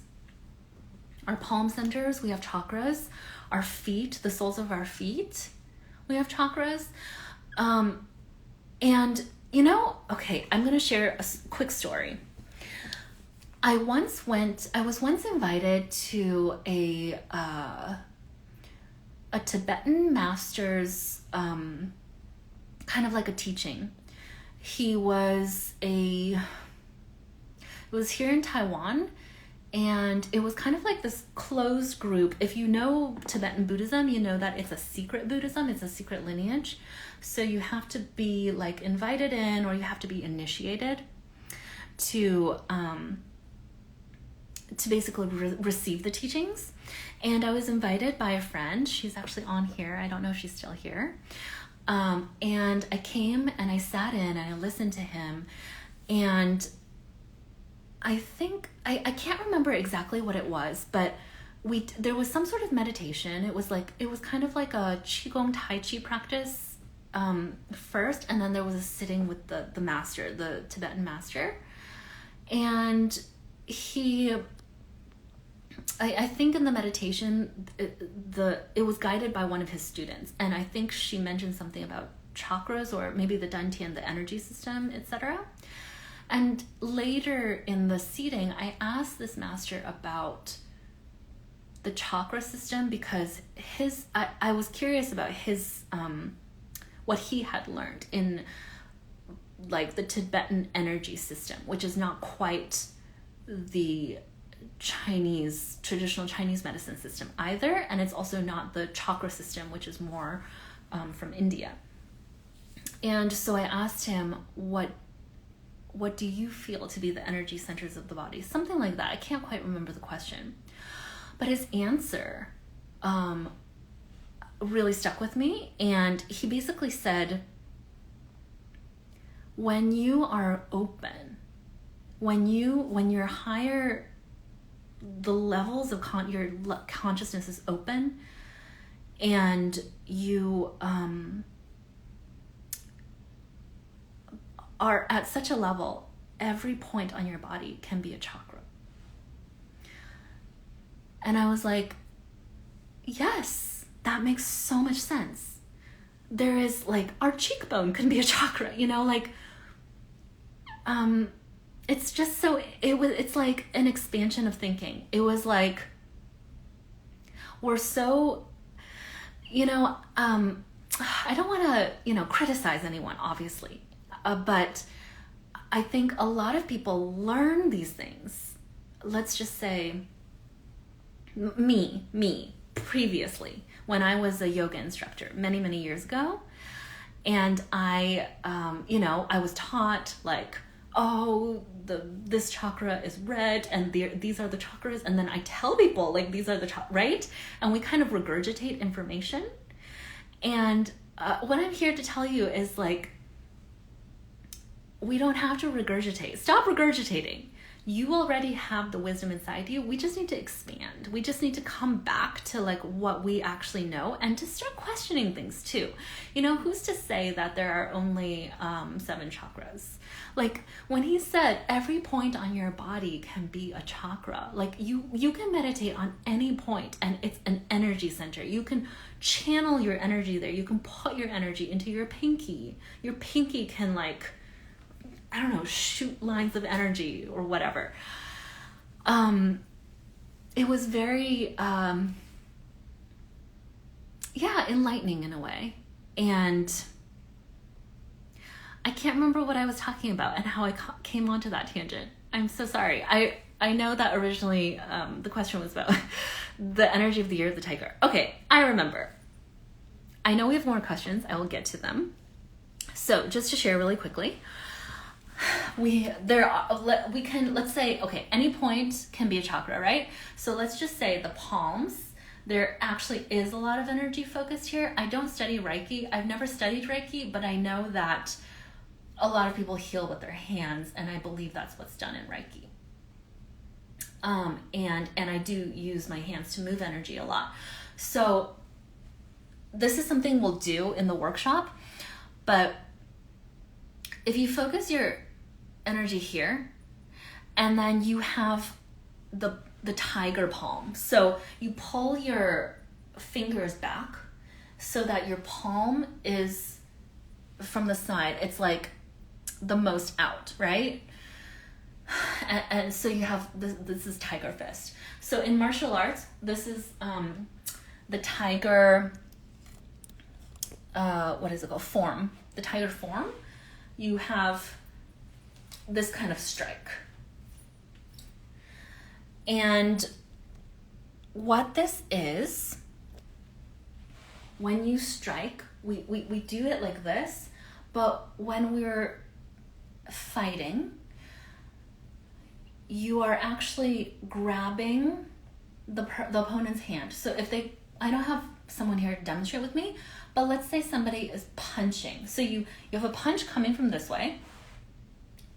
our palm centers. We have chakras. Our feet, the soles of our feet, we have chakras. Okay, I'm going to share a quick story. I was once invited to a Tibetan master's kind of like a teaching. It was here in Taiwan, and it was kind of like this closed group. If you know Tibetan Buddhism, you know that it's a secret Buddhism, it's a secret lineage. So you have to be like invited in, or you have to be initiated to basically receive the teachings. And I was invited by a friend. She's actually on here. I don't know if she's still here. And I came and I sat in and I listened to him. And I think, I can't remember exactly what it was, but there was some sort of meditation. It was kind of like a Qigong Tai Chi practice first. And then there was a sitting with the master, the Tibetan master. And I think in the meditation, it was guided by one of his students, and I think she mentioned something about chakras, or maybe the dantian, the energy system, etc. And later in the seating, I asked this master about the chakra system, because I was curious about his what he had learned in like the Tibetan energy system, which is not quite the traditional Chinese medicine system either, and it's also not the chakra system, which is more from India. And so I asked him, what do you feel to be the energy centers of the body? Something like that. I can't quite remember the question, but his answer really stuck with me. And he basically said, when you are open, when you're higher, the levels of your consciousness is open, and you are at such a level, every point on your body can be a chakra. And I was like, yes, that makes so much sense. There is like, our cheekbone can be a chakra, like, it's just so, it's like an expansion of thinking. It was like, we're so, I don't want to, criticize anyone, obviously. But I think a lot of people learn these things. Let's just say me previously, when I was a yoga instructor many, many years ago. And I was taught like, oh, this chakra is red, and these are the chakras, and then I tell people like these are the right, and we kind of regurgitate information. And what I'm here to tell you is like, we don't have to regurgitate. Stop regurgitating. You already have the wisdom inside you. We just need to expand. We just need to come back to like what we actually know, and to start questioning things too. Who's to say that there are only 7 chakras? Like when he said every point on your body can be a chakra, like you can meditate on any point and it's an energy center. You can channel your energy there. You can put your energy into your pinky. Your pinky can like, I don't know, shoot lines of energy or whatever. It was very, enlightening in a way. And I can't remember what I was talking about and how I came onto that tangent. I'm so sorry. I know that originally the question was about the energy of the year of the tiger. Okay, I remember. I know we have more questions. I will get to them. So just to share really quickly, let's say, okay, any point can be a chakra, right? So let's just say the palms, there actually is a lot of energy focused here. I don't study Reiki. I've never studied Reiki, but I know that a lot of people heal with their hands, and I believe that's what's done in Reiki. And I do use my hands to move energy a lot. So this is something we'll do in the workshop, but if you focus your energy here, and then you have the tiger palm. So you pull your fingers back so that your palm is from the side. It's like the most out, right? And so you have this is tiger fist. So in martial arts, this is the tiger, what is it called? Form. the tiger form, you have this kind of strike. And what this is, when you strike, we do it like this, but when we're fighting, you are actually grabbing the opponent's hand. So if I don't have someone here to demonstrate with me, but let's say somebody is punching. So you have a punch coming from this way.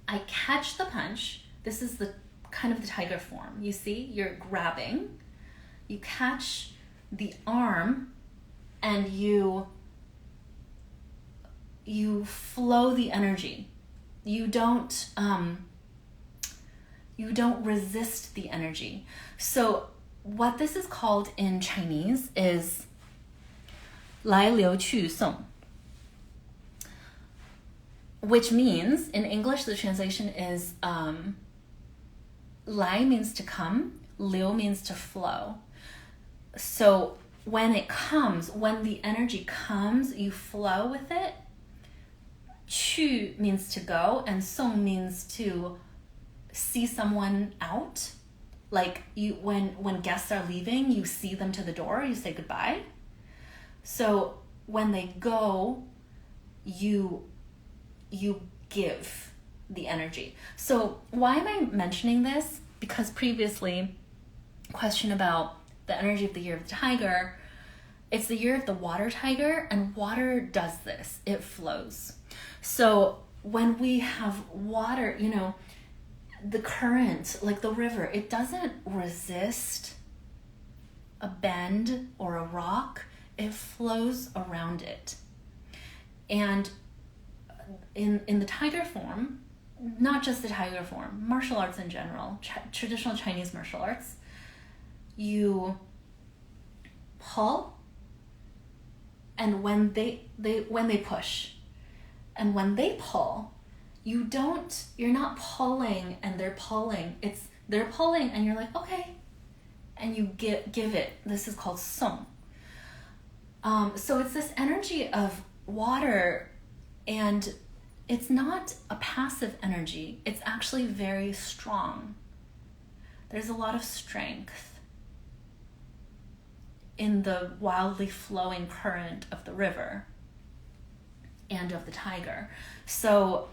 I catch the punch. This is the kind of the tiger form. You see, you're grabbing, you catch the arm, and you flow the energy. You don't resist the energy. So what this is called in Chinese is 来流去送, which means, in English, the translation is 来 means to come, 流 means to flow. So when it comes, when the energy comes, you flow with it. 去 means to go, and 送 means to see someone out. Like when guests are leaving, you see them to the door, you say goodbye. So when they go, you give the energy. So why am I mentioning this? Because previously, question about the energy of the year of the tiger, it's the year of the water tiger, and water does this, it flows. So when we have water, the current, like the river, it doesn't resist a bend or a rock, it flows around it. And in the tiger form, not just the tiger form, martial arts in general, traditional Chinese martial arts, you pull, and when they push, and when they pull, you're not pulling and they're pulling. They're pulling and you're like, okay, and you give it. This is called song. So it's this energy of water, and it's not a passive energy. It's actually very strong. There's a lot of strength in the wildly flowing current of the river and of the tiger. So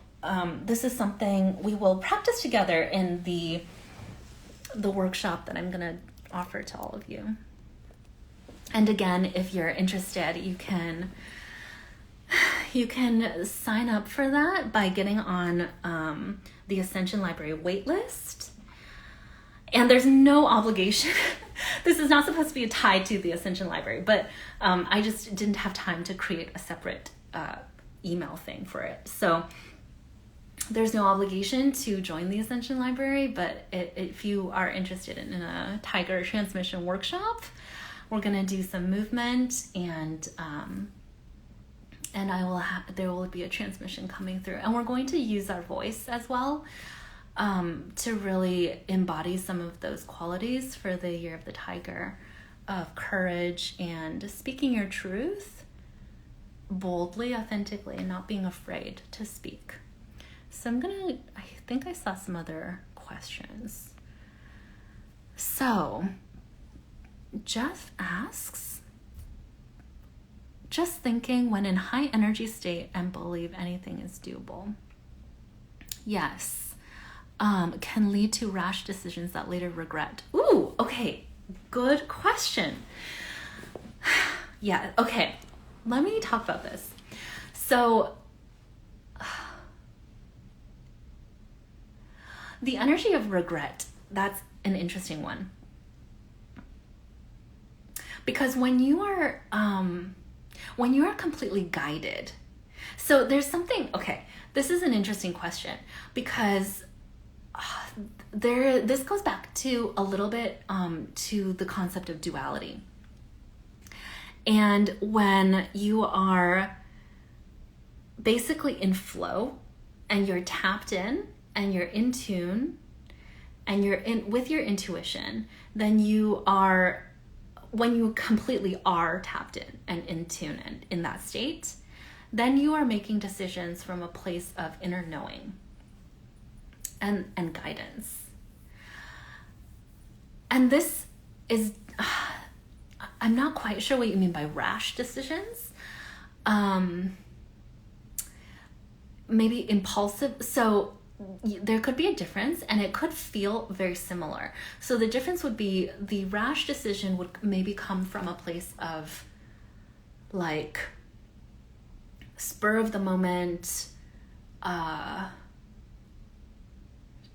this is something we will practice together in the workshop that I'm going to offer to all of you. And again, if you're interested, you can sign up for that by getting on the Ascension Library waitlist. And there's no obligation. This is not supposed to be tied to the Ascension Library, but I just didn't have time to create a separate email thing for it. So there's no obligation to join the Ascension Library, but if you are interested in a tiger transmission workshop, we're going to do some movement, and there will be a transmission coming through, and we're going to use our voice as well to really embody some of those qualities for the year of the tiger, of courage and speaking your truth boldly, authentically, and not being afraid to speak. So I think I saw some other questions. So Jeff asks, just thinking when in high energy state and believe anything is doable. Yes. Can lead to rash decisions that later regret. Ooh, okay. Good question. Yeah, okay. Let me talk about this. So the energy of regret, that's an interesting one. Because when you are completely guided, so there's something, okay, this is an interesting question, because this goes back to a little bit to the concept of duality. And when you are basically in flow and you're tapped in and you're in tune and you're in with your intuition, then when you completely are tapped in and in tune and in that state, then you are making decisions from a place of inner knowing and guidance. And this is, I'm not quite sure what you mean by rash decisions. Maybe impulsive. So there could be a difference, and it could feel very similar. So the difference would be the rash decision would maybe come from a place of like spur of the moment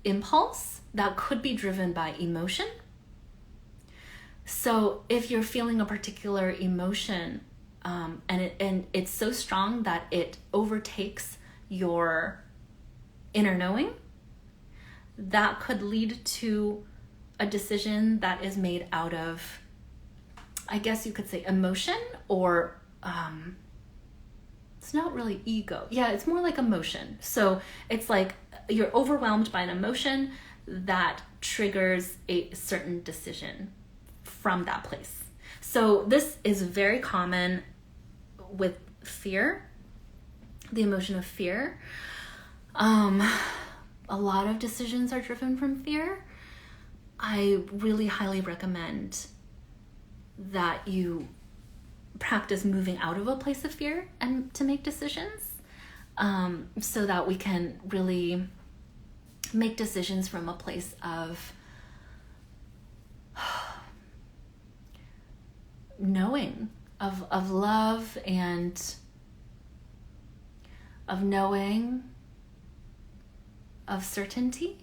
impulse that could be driven by emotion. So if you're feeling a particular emotion and it's so strong that it overtakes your inner knowing, that could lead to a decision that is made out of, I guess you could say, emotion, or it's not really ego. Yeah, it's more like emotion. So it's like you're overwhelmed by an emotion that triggers a certain decision from that place. So this is very common with fear, the emotion of fear. A lot of decisions are driven from fear. I really highly recommend that you practice moving out of a place of fear and to make decisions, so that we can really make decisions from a place of knowing, of love, and of knowing, of certainty.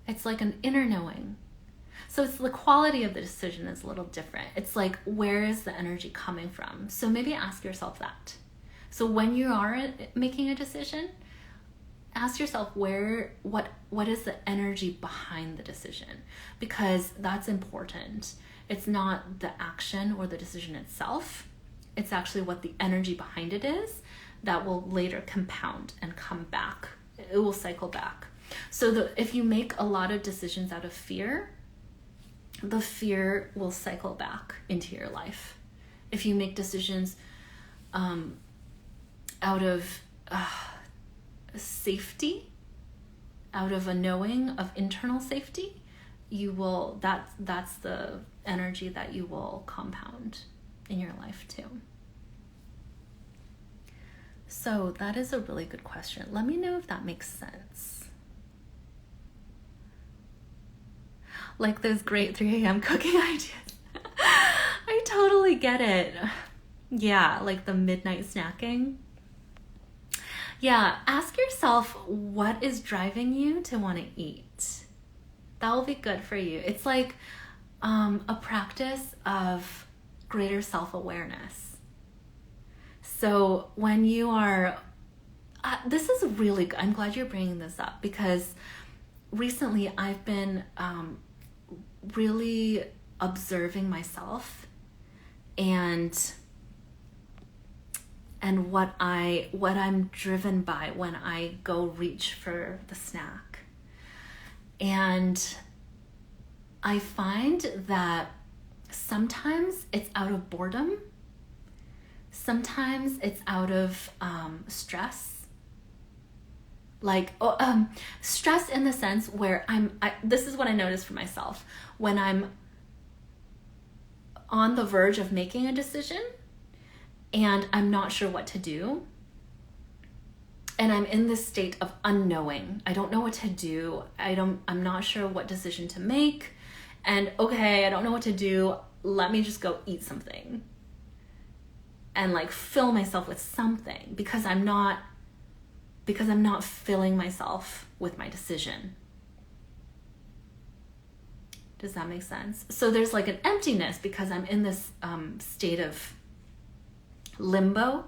It's like an inner knowing. So it's the quality of the decision is a little different. It's like, where is the energy coming from? So maybe ask yourself that. So when you are making a decision, ask yourself what is the energy behind the decision, because that's important. It's not the action or the decision itself. It's actually what the energy behind it is that will later compound and come back. It will cycle back. So if you make a lot of decisions out of fear, the fear will cycle back into your life. If you make decisions out of safety, out of a knowing of internal safety, you will, that's the energy that you will compound in your life too. So that is a really good question. Let me know if that makes sense. Like those great 3 a.m. cooking ideas. I totally get it. Yeah, like the midnight snacking. Yeah, ask yourself what is driving you to want to eat. That will be good for you. It's like a practice of greater self-awareness. So when you are, this is really good. I'm glad you're bringing this up, because recently I've been really observing myself and what I'm driven by when I go reach for the snack. And I find that sometimes it's out of boredom. Sometimes it's out of stress. Like stress in the sense where this is what I notice for myself. When I'm on the verge of making a decision and I'm not sure what to do, and I'm in this state of unknowing. I don't know what to do. I'm not sure what decision to make. And okay, I don't know what to do. Let me just go eat something and like fill myself with something, because I'm not filling myself with my decision. Does that make sense? So there's like an emptiness because I'm in this state of limbo.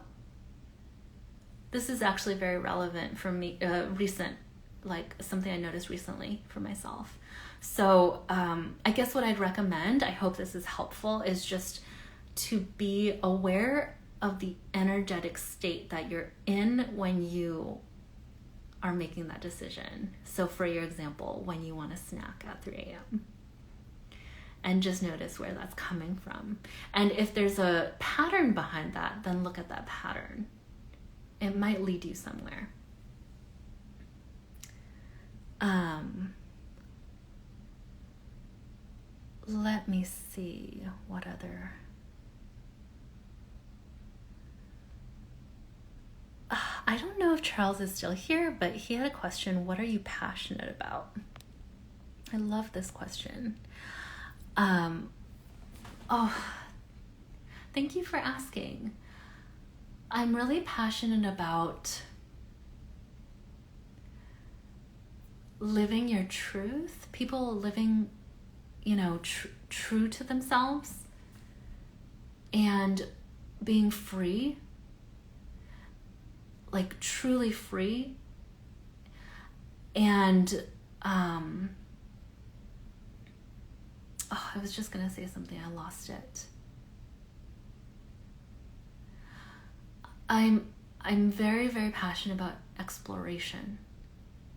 This is actually very relevant for me, recent, like something I noticed recently for myself. So I guess what I'd recommend, I hope this is helpful, is just to be aware of the energetic state that you're in when you are making that decision. So for your example, when you want a snack at 3 a.m. and just notice where that's coming from. And if there's a pattern behind that, then look at that pattern. It might lead you somewhere. Let me see what other... I don't know if Charles is still here, but he had a question. What are you passionate about? I love this question. Thank you for asking. I'm really passionate about living your truth, people living, true to themselves and being free, like truly free. And I was just gonna say something, I lost it. I'm very, very passionate about exploration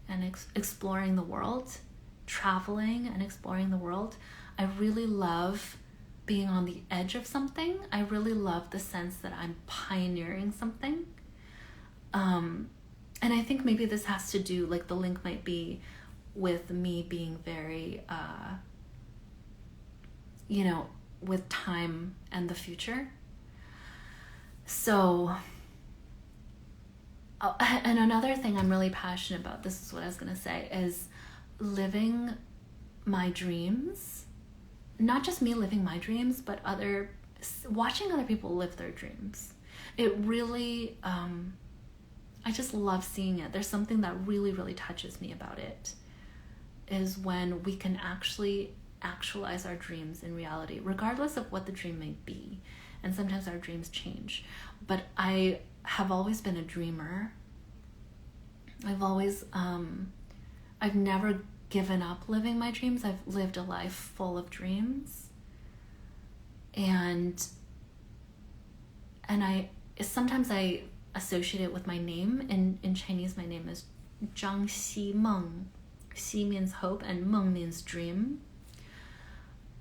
and exploring the world, traveling and exploring the world. I really love being on the edge of something. I really love the sense that I'm pioneering something. And I think maybe this has to do, like the link might be with me being very, with time and the future. So, and another thing I'm really passionate about, this is what I was going to say, is living my dreams. Not just me living my dreams, but watching other people live their dreams. It really, I just love seeing it. There's something that really, really touches me about it, is when we can actually actualize our dreams in reality, regardless of what the dream may be. And sometimes our dreams change. But I have always been a dreamer. I've never given up living my dreams. I've lived a life full of dreams. And sometimes I associate it with my name. In Chinese, my name is Zhang Xi Meng. Xi means hope and Meng means dream.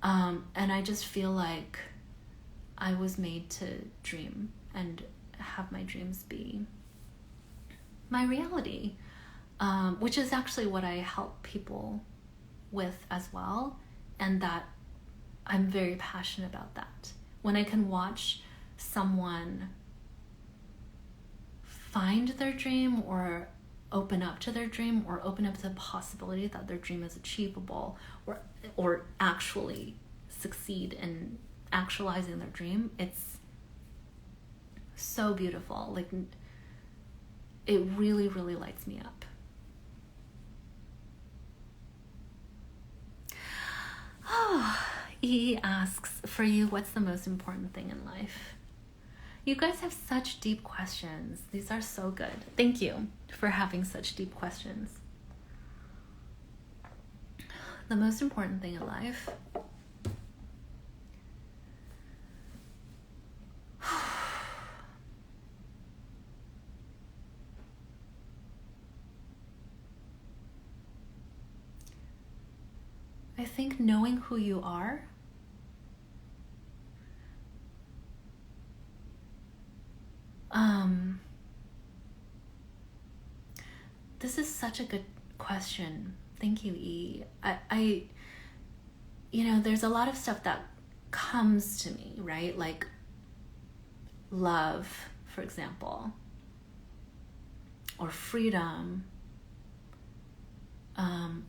And I just feel like I was made to dream and have my dreams be my reality, which is actually what I help people with as well. And that I'm very passionate about that. When I can watch someone find their dream or open up to their dream or open up to the possibility that their dream is achievable or actually succeed in actualizing their dream, it's so beautiful. Like, it really, really lights me up. E asks, for you, what's the most important thing in life? You guys have such deep questions. These are so good. Thank you for having such deep questions. The most important thing in life. I think knowing who you are. This is such a good question. Thank you, E. I there's a lot of stuff that comes to me, right? Like love, for example, or freedom,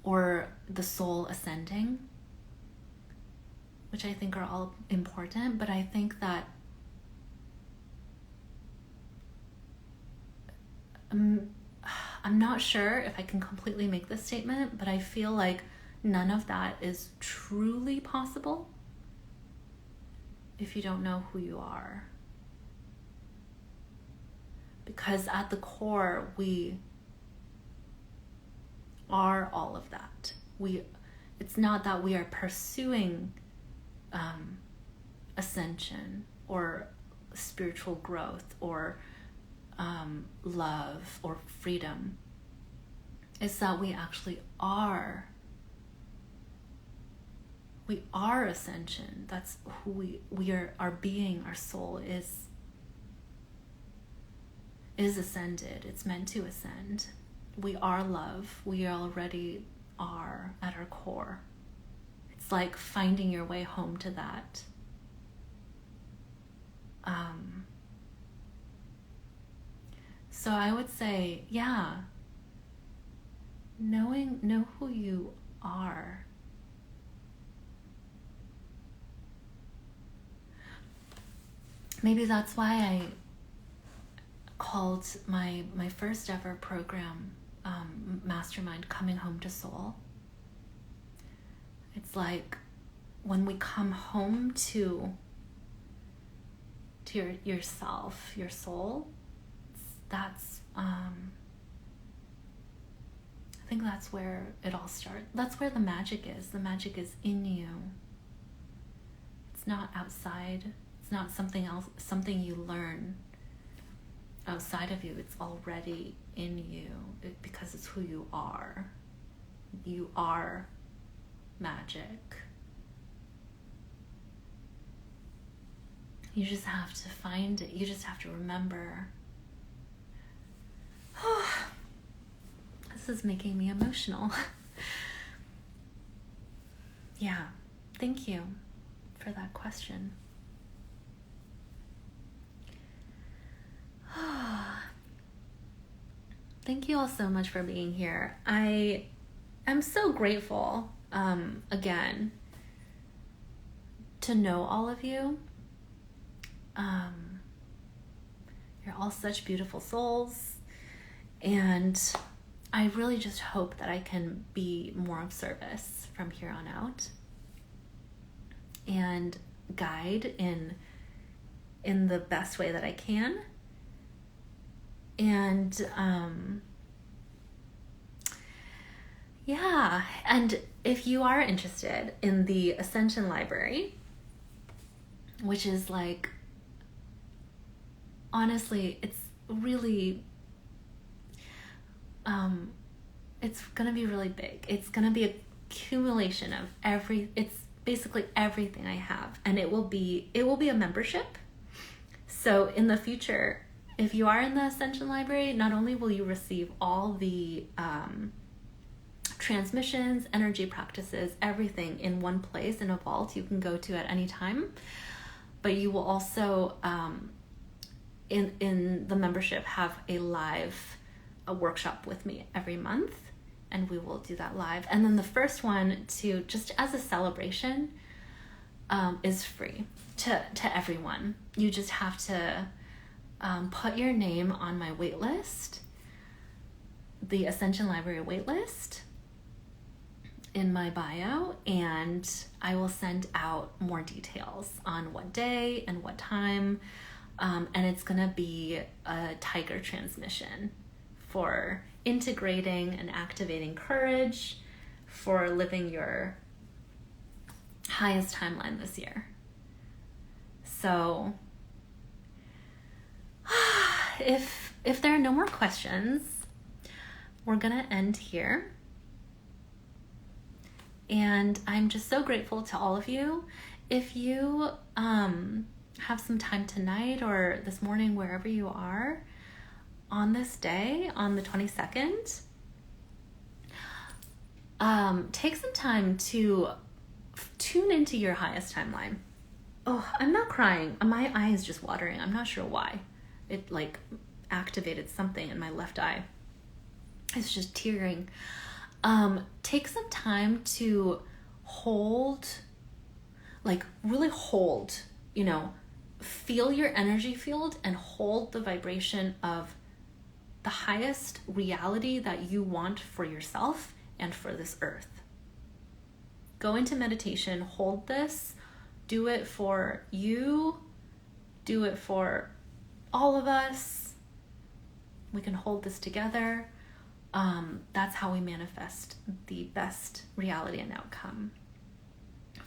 or the soul ascending, which I think are all important, but I think that I'm not sure if I can completely make this statement, but I feel like none of that is truly possible if you don't know who you are. Because at the core, we are all of that. It's not that we are pursuing ascension or spiritual growth or love or freedom. It's that we actually are We are ascension. That's who we are. Our being, our soul is ascended. It's meant to ascend. We are love. We already are at our core. It's like finding your way home to that. So I would say, yeah, know who you are. Maybe that's why I called my first ever program, Mastermind, Coming Home to Soul. It's like when we come home to yourself, your soul, that's I think that's where it all starts. That's where the magic is. The magic is in you. It's not outside. It's not something else, something you learn outside of you. It's already in you because it's who you are. You are magic. You just have to find it. You just have to remember. This is making me emotional. Yeah, thank you for that question. Thank you all so much for being here. I am so grateful, again, to know all of you. You're all such beautiful souls, and I really just hope that I can be more of service from here on out and guide in the best way that I can. And yeah, and if you are interested in the Ascension Library, which is like, honestly, it's really it's gonna be really big. It's gonna be a accumulation of it's basically everything I have, and it will be a membership. So in the future, if you are in the Ascension Library, not only will you receive all the transmissions, energy practices, everything in one place in a vault you can go to at any time, but you will also in the membership have a workshop with me every month, and we will do that live. And then the first one, to just as a celebration, is free to everyone. You just have to put your name on my wait list, the Ascension Library wait list, in my bio, and I will send out more details on what day and what time, and it's gonna be a tiger transmission for integrating and activating courage, for living your highest timeline this year. So if there are no more questions, we're gonna end here. And I'm just so grateful to all of you. If you have some time tonight or this morning, wherever you are, on this day, on the 22nd, take some time to tune into your highest timeline. Oh, I'm not crying. My eye is just watering. I'm not sure why. It like activated something in my left eye. It's just tearing. Take some time to hold, like really hold, feel your energy field and hold the vibration of the highest reality that you want for yourself and for this earth. Go into meditation, hold this, do it for you, do it for all of us. We can hold this together. That's how we manifest the best reality and outcome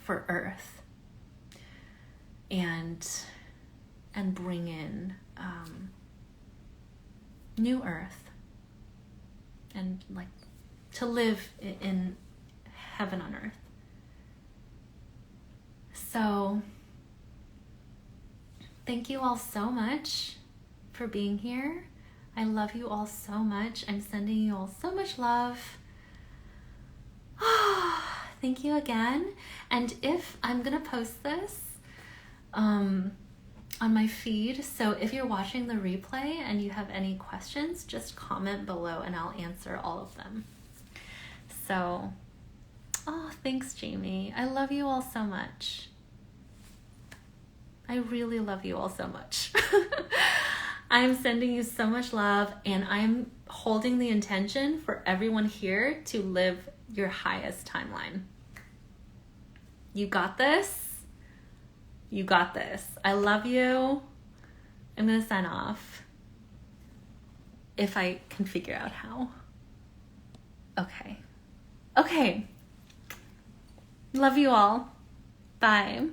for Earth, and bring in new Earth, and like to live in heaven on earth. So thank you all so much for being here. I love you all so much. I'm sending you all so much love. Thank you again. And if I'm gonna post this on my feed, so if you're watching the replay and you have any questions, just comment below and I'll answer all of them. So, thanks, Jamie. I love you all so much. I really love you all so much. I'm sending you so much love, and I'm holding the intention for everyone here to live your highest timeline. You got this. You got this. I love you. I'm going to sign off if I can figure out how. Okay. Love you all. Bye.